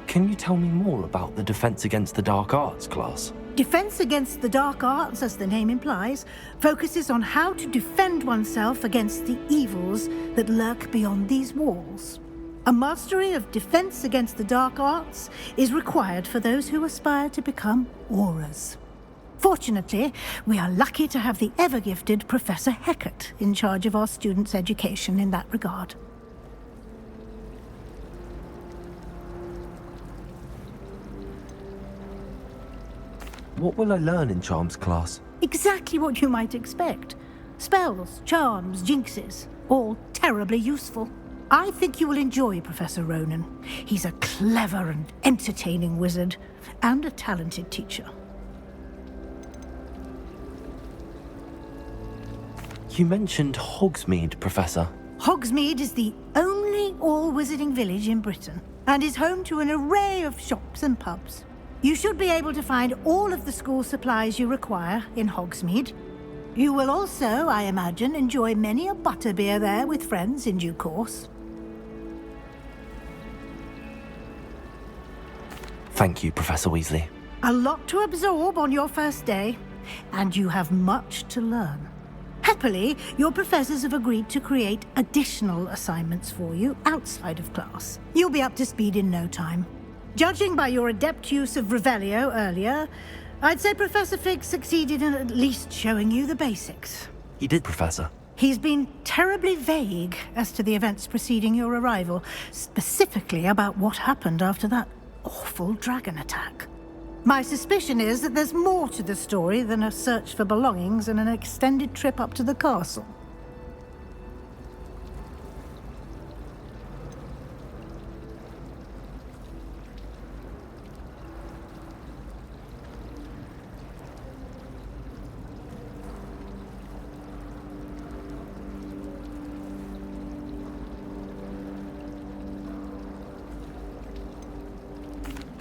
Can you tell me more about the Defense Against the Dark Arts class?
Defense Against the Dark Arts, as the name implies, focuses on how to defend oneself against the evils that lurk beyond these walls. A mastery of Defense Against the Dark Arts is required for those who aspire to become Aurors. Fortunately, we are lucky to have the ever-gifted Professor Hecat in charge of our students' education in that regard.
What will I learn in Charms class?
Exactly what you might expect. Spells, charms, jinxes, all terribly useful. I think you will enjoy Professor Ronan. He's a clever and entertaining wizard, and a talented teacher.
You mentioned Hogsmeade, Professor.
Hogsmeade is the only all-wizarding village in Britain, and is home to an array of shops and pubs. You should be able to find all of the school supplies you require in Hogsmeade. You will also, I imagine, enjoy many a butterbeer there with friends in due course.
Thank you, Professor Weasley.
A lot to absorb on your first day, and you have much to learn. Happily, your professors have agreed to create additional assignments for you outside of class. You'll be up to speed in no time. Judging by your adept use of Revelio earlier, I'd say Professor Fig succeeded in at least showing you the basics.
He did, Professor.
He's been terribly vague as to the events preceding your arrival, specifically about what happened after that awful dragon attack. My suspicion is that there's more to the story than a search for belongings and an extended trip up to the castle.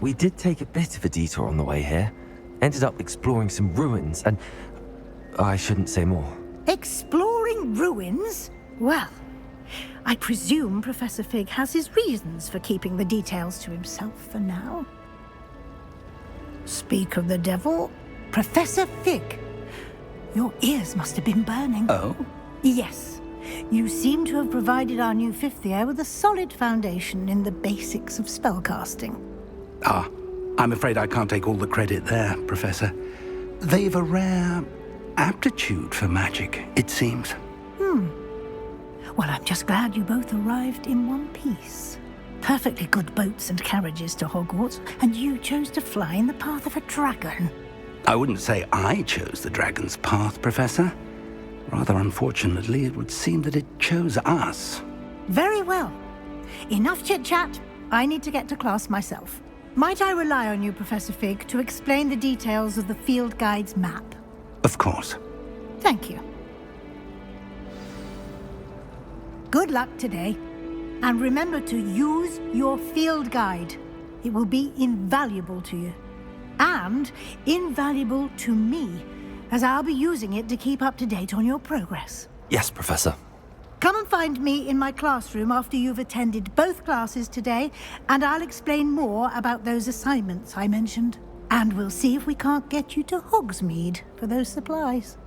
We did take a bit of a detour on the way here. Ended up exploring some ruins, and I shouldn't say more.
Exploring ruins? Well, I presume Professor Fig has his reasons for keeping the details to himself for now. Speak of the devil, Professor Fig. Your ears must have been burning.
Oh?
Yes. You seem to have provided our new fifth year with a solid foundation in the basics of spellcasting.
Ah, I'm afraid I can't take all the credit there, Professor. They've a rare aptitude for magic, it seems.
Well, I'm just glad you both arrived in one piece. Perfectly good boats and carriages to Hogwarts, and you chose to fly in the path of a dragon.
I wouldn't say I chose the dragon's path, Professor. Rather unfortunately, it would seem that it chose us.
Very well. Enough chit-chat. I need to get to class myself. Might I rely on you, Professor Fig, to explain the details of the field guide's map?
Of course.
Thank you. Good luck today. And remember to use your field guide. It will be invaluable to you. And invaluable to me, as I'll be using it to keep up to date on your progress.
Yes, Professor.
Come and find me in my classroom after you've attended both classes today, and I'll explain more about those assignments I mentioned. And we'll see if we can't get you to Hogsmeade for those supplies.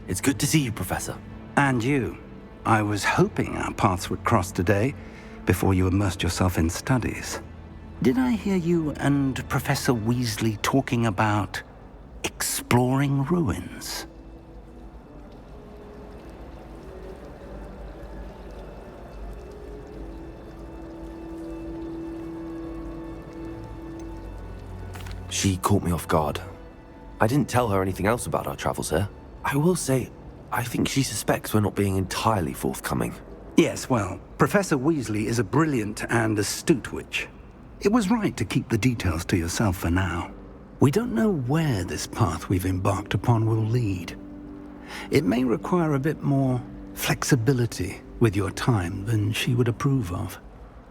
It's good to see you, Professor.
And you. I was hoping our paths would cross today, before you immersed yourself in studies. Did I hear you and Professor Weasley talking about exploring ruins?
She caught me off guard. I didn't tell her anything else about our travels here. I will say, I think she suspects we're not being entirely forthcoming.
Yes, well, Professor Weasley is a brilliant and astute witch. It was right to keep the details to yourself for now. We don't know where this path we've embarked upon will lead. It may require a bit more flexibility with your time than she would approve of.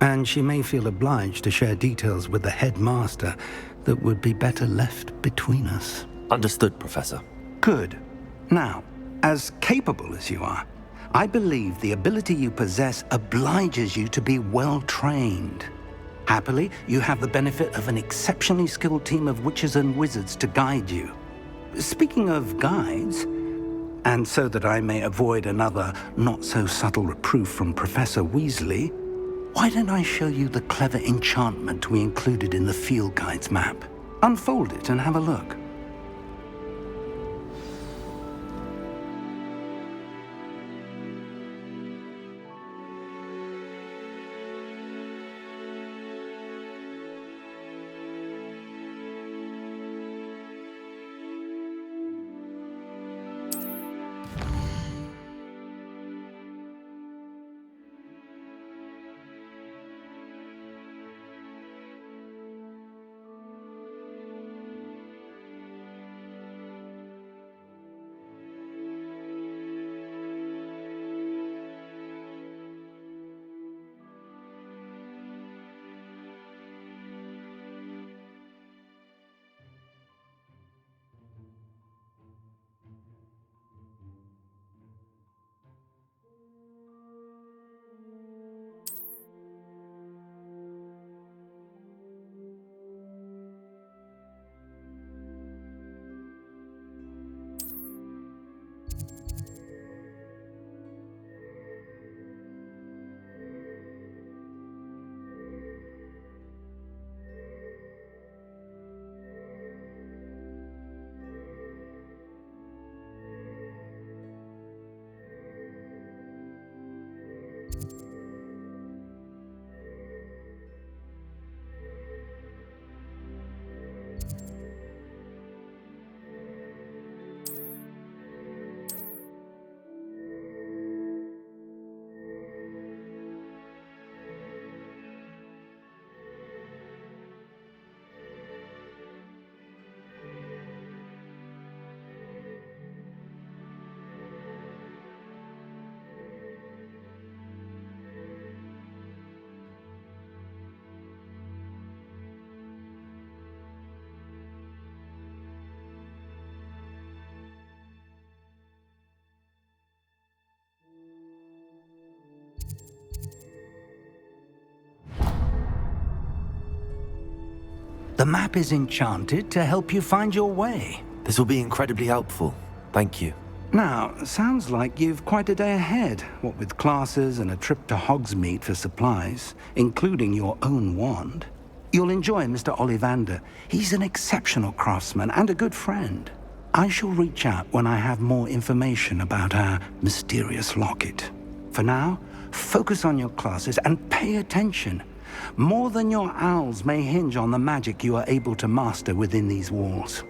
And she may feel obliged to share details with the headmaster that would be better left between us.
Understood, Professor.
Good. Now, as capable as you are, I believe the ability you possess obliges you to be well trained. Happily, you have the benefit of an exceptionally skilled team of witches and wizards to guide you. Speaking of guides, and so that I may avoid another not-so-subtle reproof from Professor Weasley, why don't I show you the clever enchantment we included in the field guide's map? Unfold it and have a look. The map is enchanted to help you find your way.
This will be incredibly helpful. Thank you.
Now, sounds like you've quite a day ahead, what with classes and a trip to Hogsmeade for supplies, including your own wand. You'll enjoy Mr. Ollivander. He's an exceptional craftsman and a good friend. I shall reach out when I have more information about our mysterious locket. For now, focus on your classes and pay attention. More than your owls may hinge on the magic you are able to master within these walls.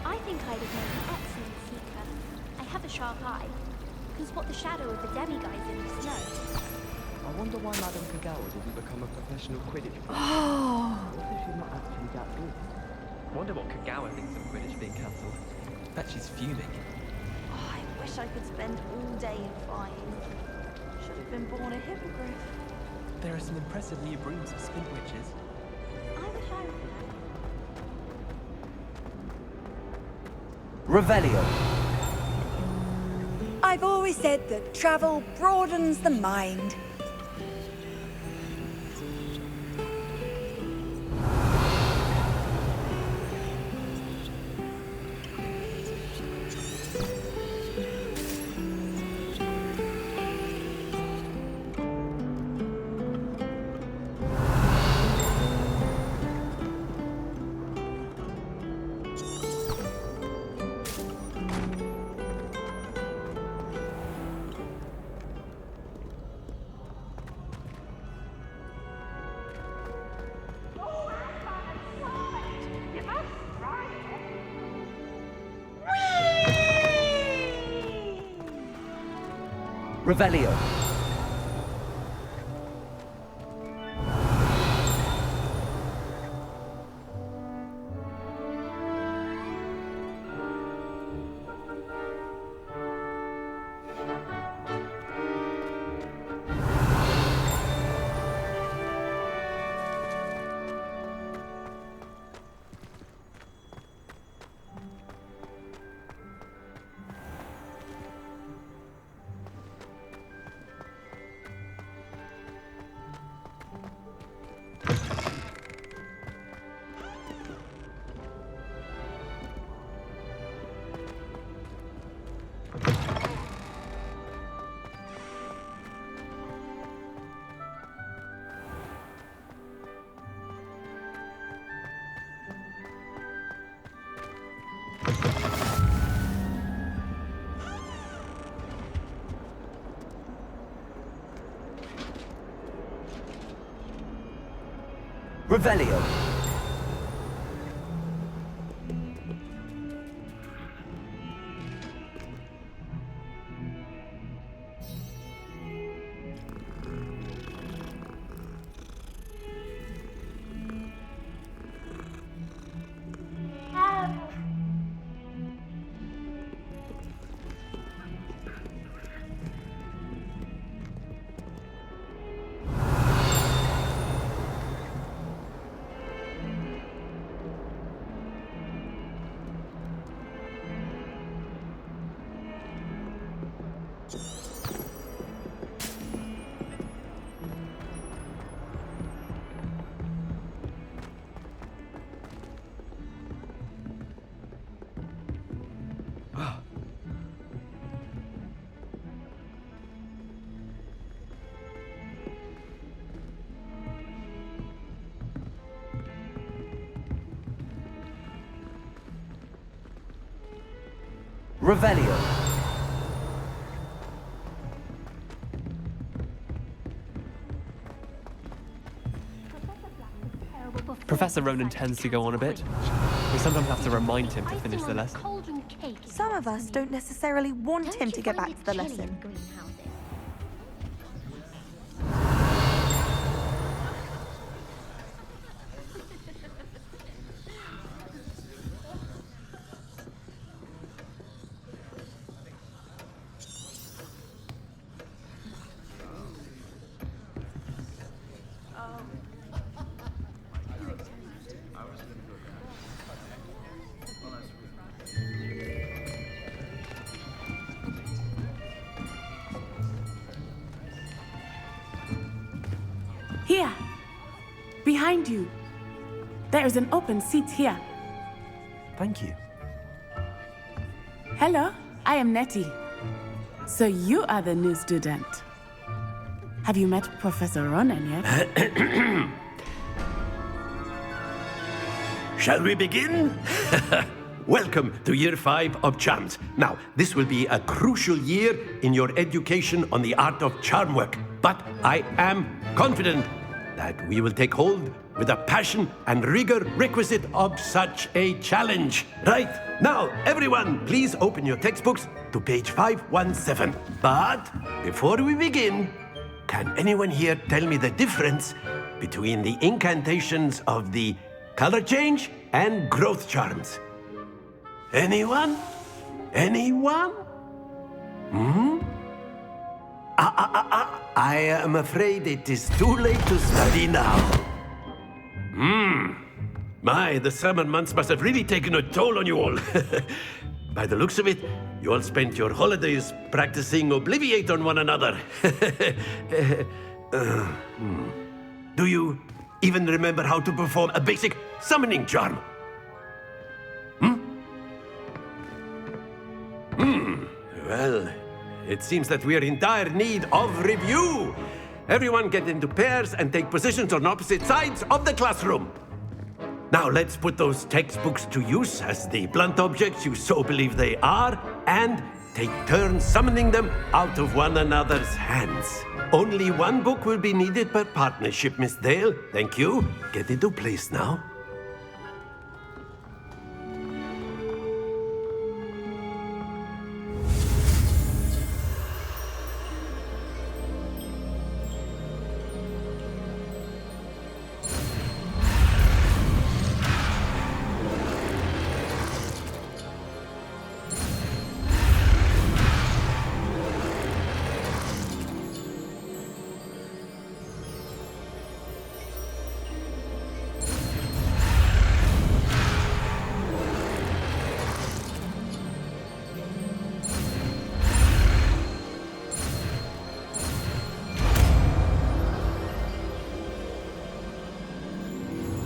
I think I'd have made an excellent seeker. I have a sharp eye. Can spot the shadow of the demiguise in the snow.
I wonder why Madame Kagawa didn't become a professional Quidditch player.
Oh.
What if she's not actually that good? Wonder what Kagawa thinks of Quidditch being cancelled. Bet she's fuming.
Oh, I wish I could spend all day in flying. Should have been born a hippogriff.
There are some impressive new brooms for spin witches.
I wish I were
Revelio.
I've always said that travel broadens the mind.
Revelio. Revelio. Revelio.
Professor Ronan tends to go on a bit. We sometimes have to remind him to finish the lesson.
Some of us don't necessarily want him to get back to the lesson.
Here, behind you. There is an open seat here.
Thank you.
Hello, I am Nettie. So you are the new student. Have you met Professor Ronan yet?
Shall we begin? Welcome to Year 5 of Charms. Now, this will be a crucial year in your education on the art of charm work. But I am confident that we will take hold with the passion and rigor requisite of such a challenge. Right, now, everyone, please open your textbooks to page 517. But before we begin, can anyone here tell me the difference between the incantations of the color change and growth charms? Anyone? Anyone? I am afraid it is too late to study now. My, the summer months must have really taken a toll on you all. By the looks of it, you all spent your holidays practicing Obliviate on one another. Do you even remember how to perform a basic summoning charm? Well, it seems that we are in dire need of review. Everyone get into pairs and take positions on opposite sides of the classroom. Now let's put those textbooks to use as the blunt objects you so believe they are, and take turns summoning them out of one another's hands. Only one book will be needed per partnership, Miss Dale. Thank you. Get into place now.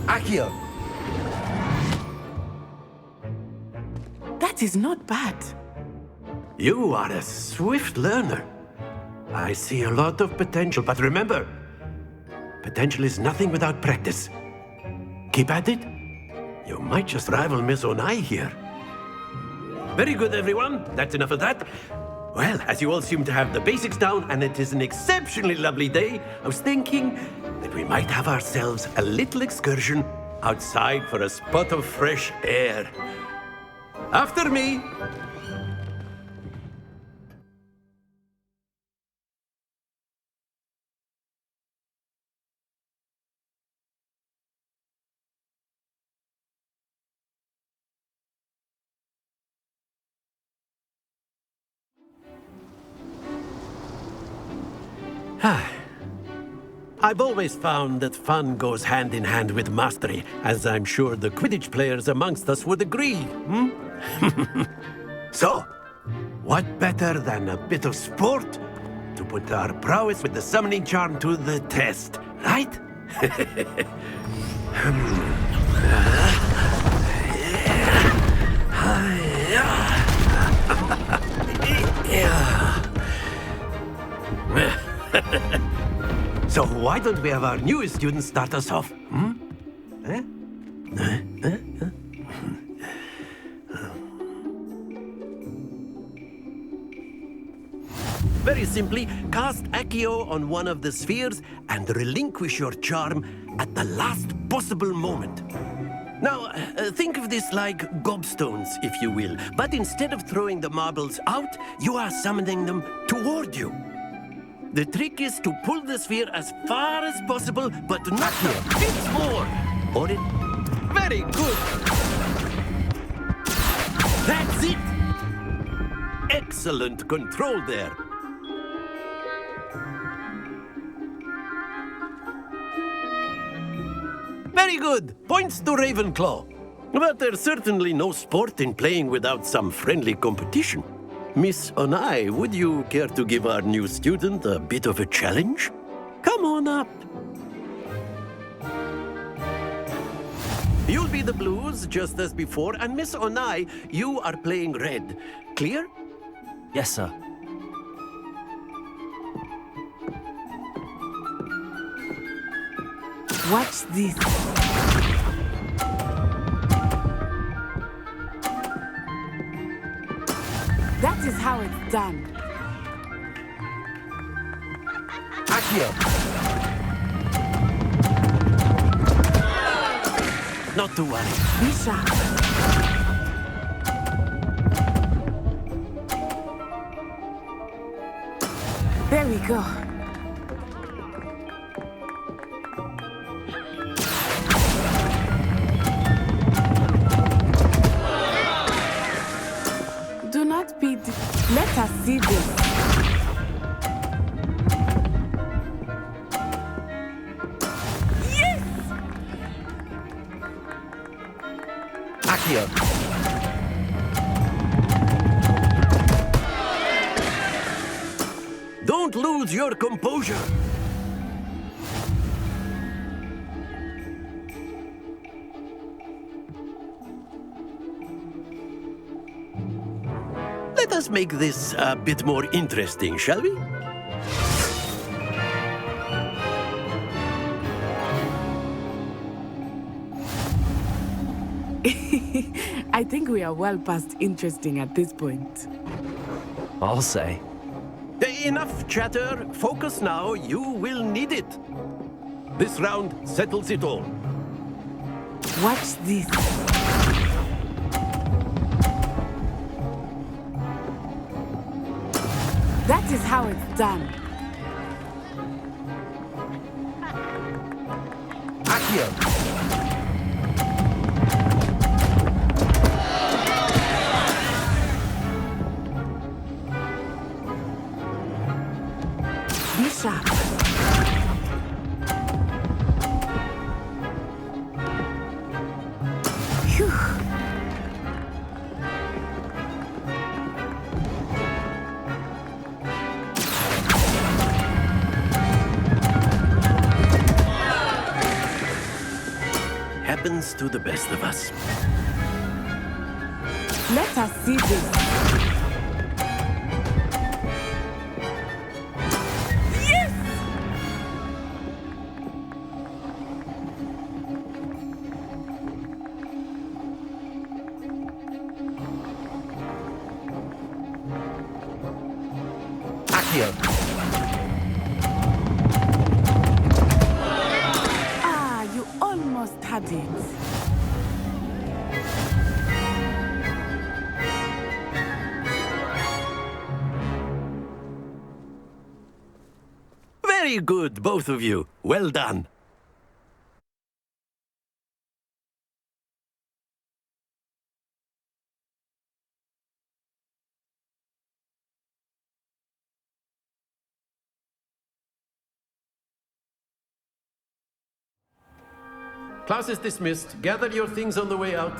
Accio.
That is not bad.
You are a swift learner. I see a lot of potential, but remember, potential is nothing without practice. Keep at it. You might just rival Miss Onai here. Very good, everyone. That's enough of that. Well, as you all seem to have the basics down, and it is an exceptionally lovely day, I was thinking that that we might have ourselves a little excursion outside for a spot of fresh air. After me! I've always found that fun goes hand in hand with mastery, as I'm sure the Quidditch players amongst us would agree, So, what better than a bit of sport to put our prowess with the summoning charm to the test, right? So why don't we have our newest student start us off? Very simply, cast Accio on one of the spheres and relinquish your charm at the last possible moment. Now, think of this like gobstones, if you will, but instead of throwing the marbles out, you are summoning them toward you. The trick is to pull the sphere as far as possible, but not a bit more, or it... Very good! That's it! Excellent control there. Very good! Points to Ravenclaw. But there's certainly no sport in playing without some friendly competition. Miss Onai, would you care to give our new student a bit of a challenge? Come on up. You'll be the blues, just as before, and Miss Onai, you are playing red. Clear?
Yes, sir.
Watch this. That is how it's done.
Accio. Not to worry.
Be sharp. There we go. Do not be... Let us see this. Yes!
Accio. Don't lose your composure. Let us make this a bit more interesting, shall we?
I think we are well past interesting at this point.
I'll say.
Enough chatter. Focus now. You will need it. This round settles it all.
Watch this. That is how it's done.
Accio.
Be sharp. Phew.
Happens to the best of us.
Let us see this. Yes!
Accio.
had it.
Very good, both of you. Well done.
Class is dismissed. Gather your things on the way out.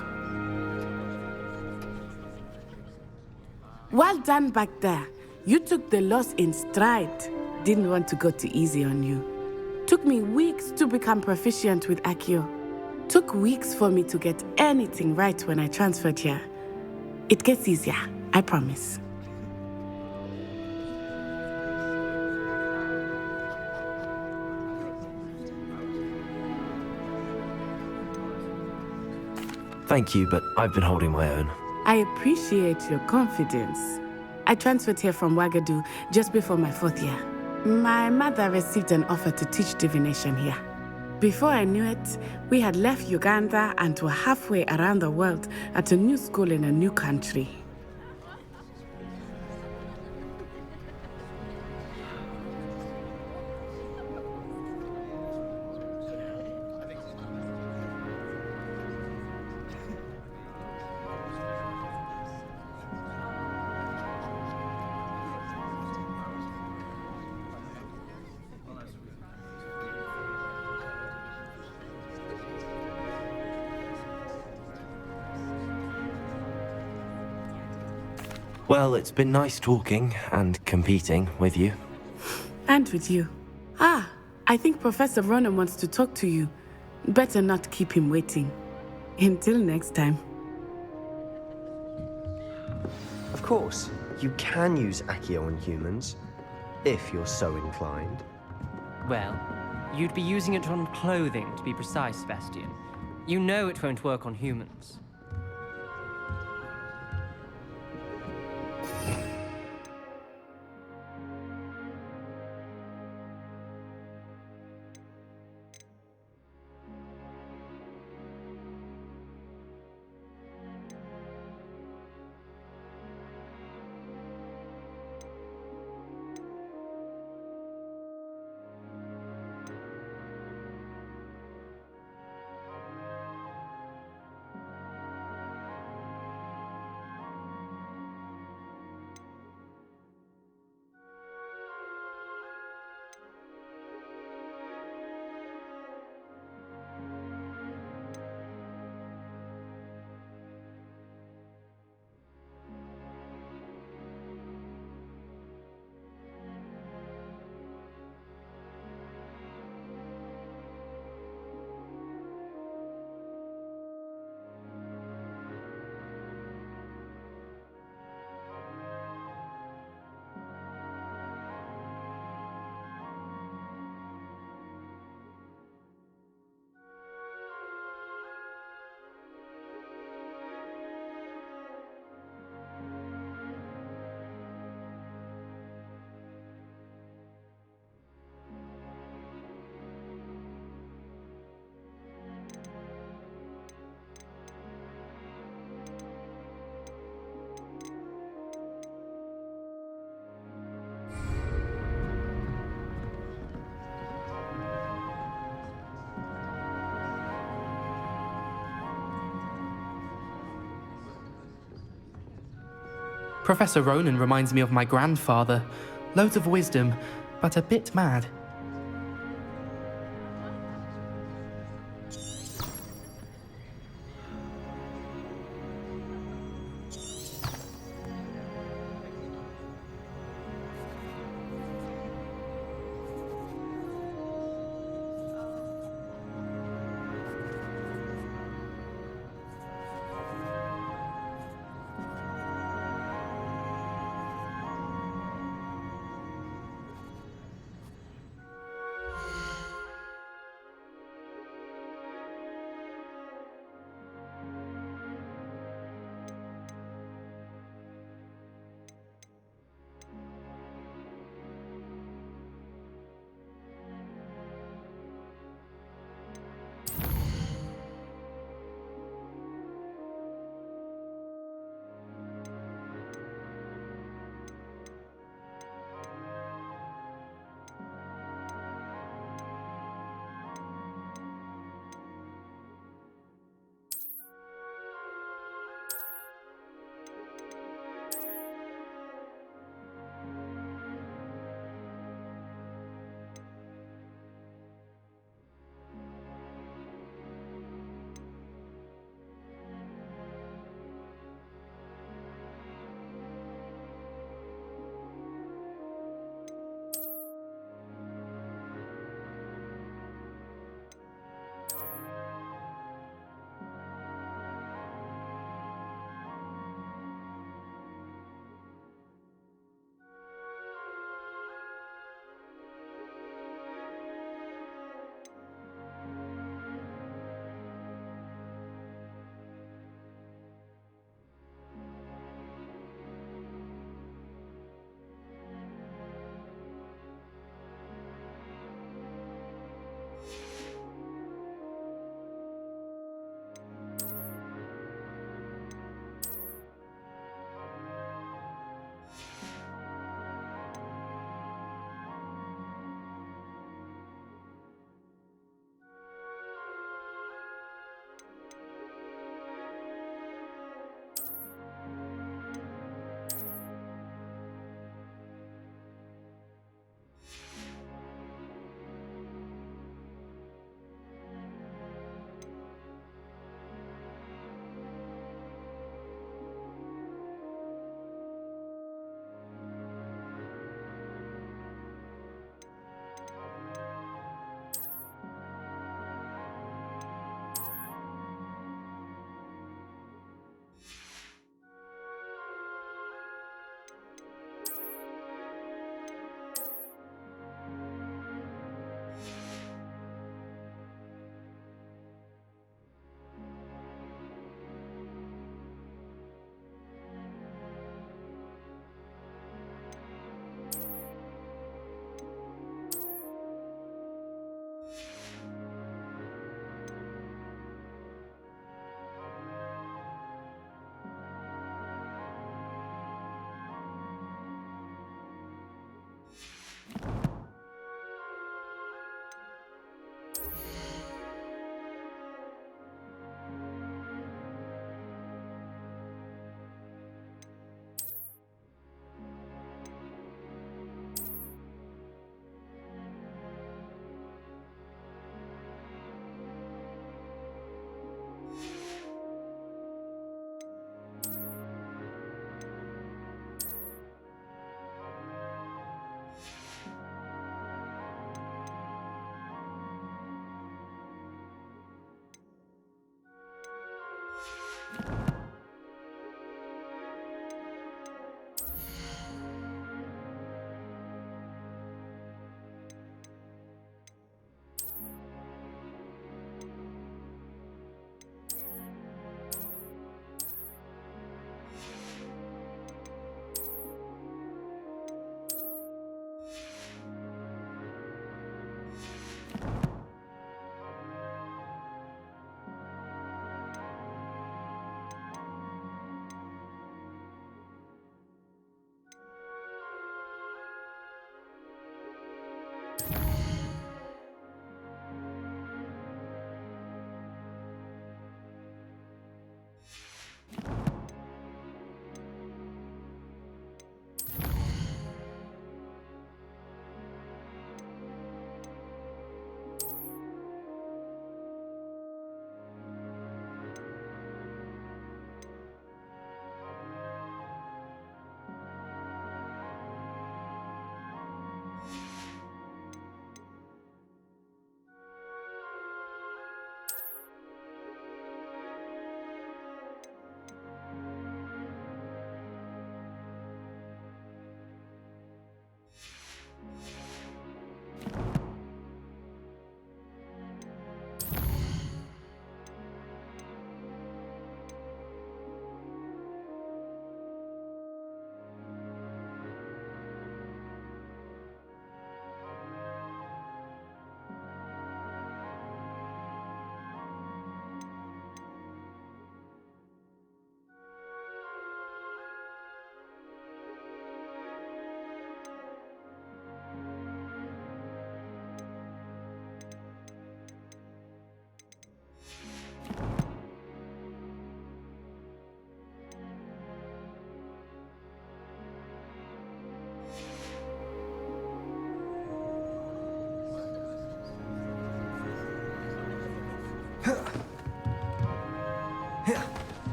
Well done back there. You took the loss in stride. Didn't want to go too easy on you. Took me weeks to become proficient with Accio. Took weeks for me to get anything right when I transferred here. It gets easier, I promise.
Thank you, but I've been holding my own.
I appreciate your confidence. I transferred here from Wagadu just before my 4th year. My mother received an offer to teach divination here. Before I knew it, we had left Uganda and were halfway around the world at a new school in a new country.
Well, it's been nice talking and competing with you.
And with you. I think Professor Ronan wants to talk to you. Better not keep him waiting. Until next time.
Of course, you can use Accio on humans, if you're so inclined.
Well, you'd be using it on clothing, to be precise, Sebastian. You know it won't work on humans.
Professor Ronan reminds me of my grandfather. Loads of wisdom, but a bit mad.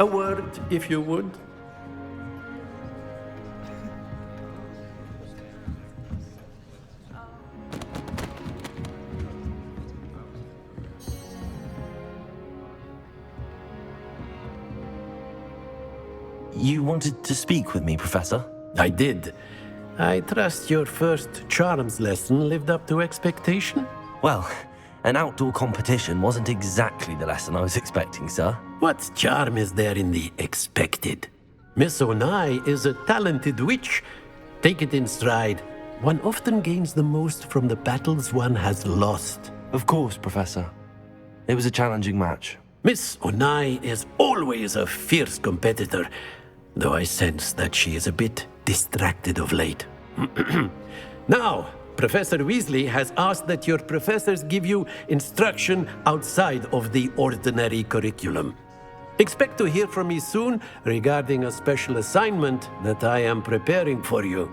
A word, if you would.
You wanted to speak with me, Professor?
I did. I trust your first charms lesson lived up to expectation?
Well, an outdoor competition wasn't exactly the lesson I was expecting, sir.
What charm is there in the expected? Miss Onai is a talented witch. Take it in stride. One often gains the most from the battles one has lost.
Of course, Professor. It was a challenging match.
Miss Onai is always a fierce competitor, though I sense that she is a bit distracted of late. Now, Professor Weasley has asked that your professors give you instruction outside of the ordinary curriculum. Expect to hear from me soon regarding a special assignment that I am preparing for you.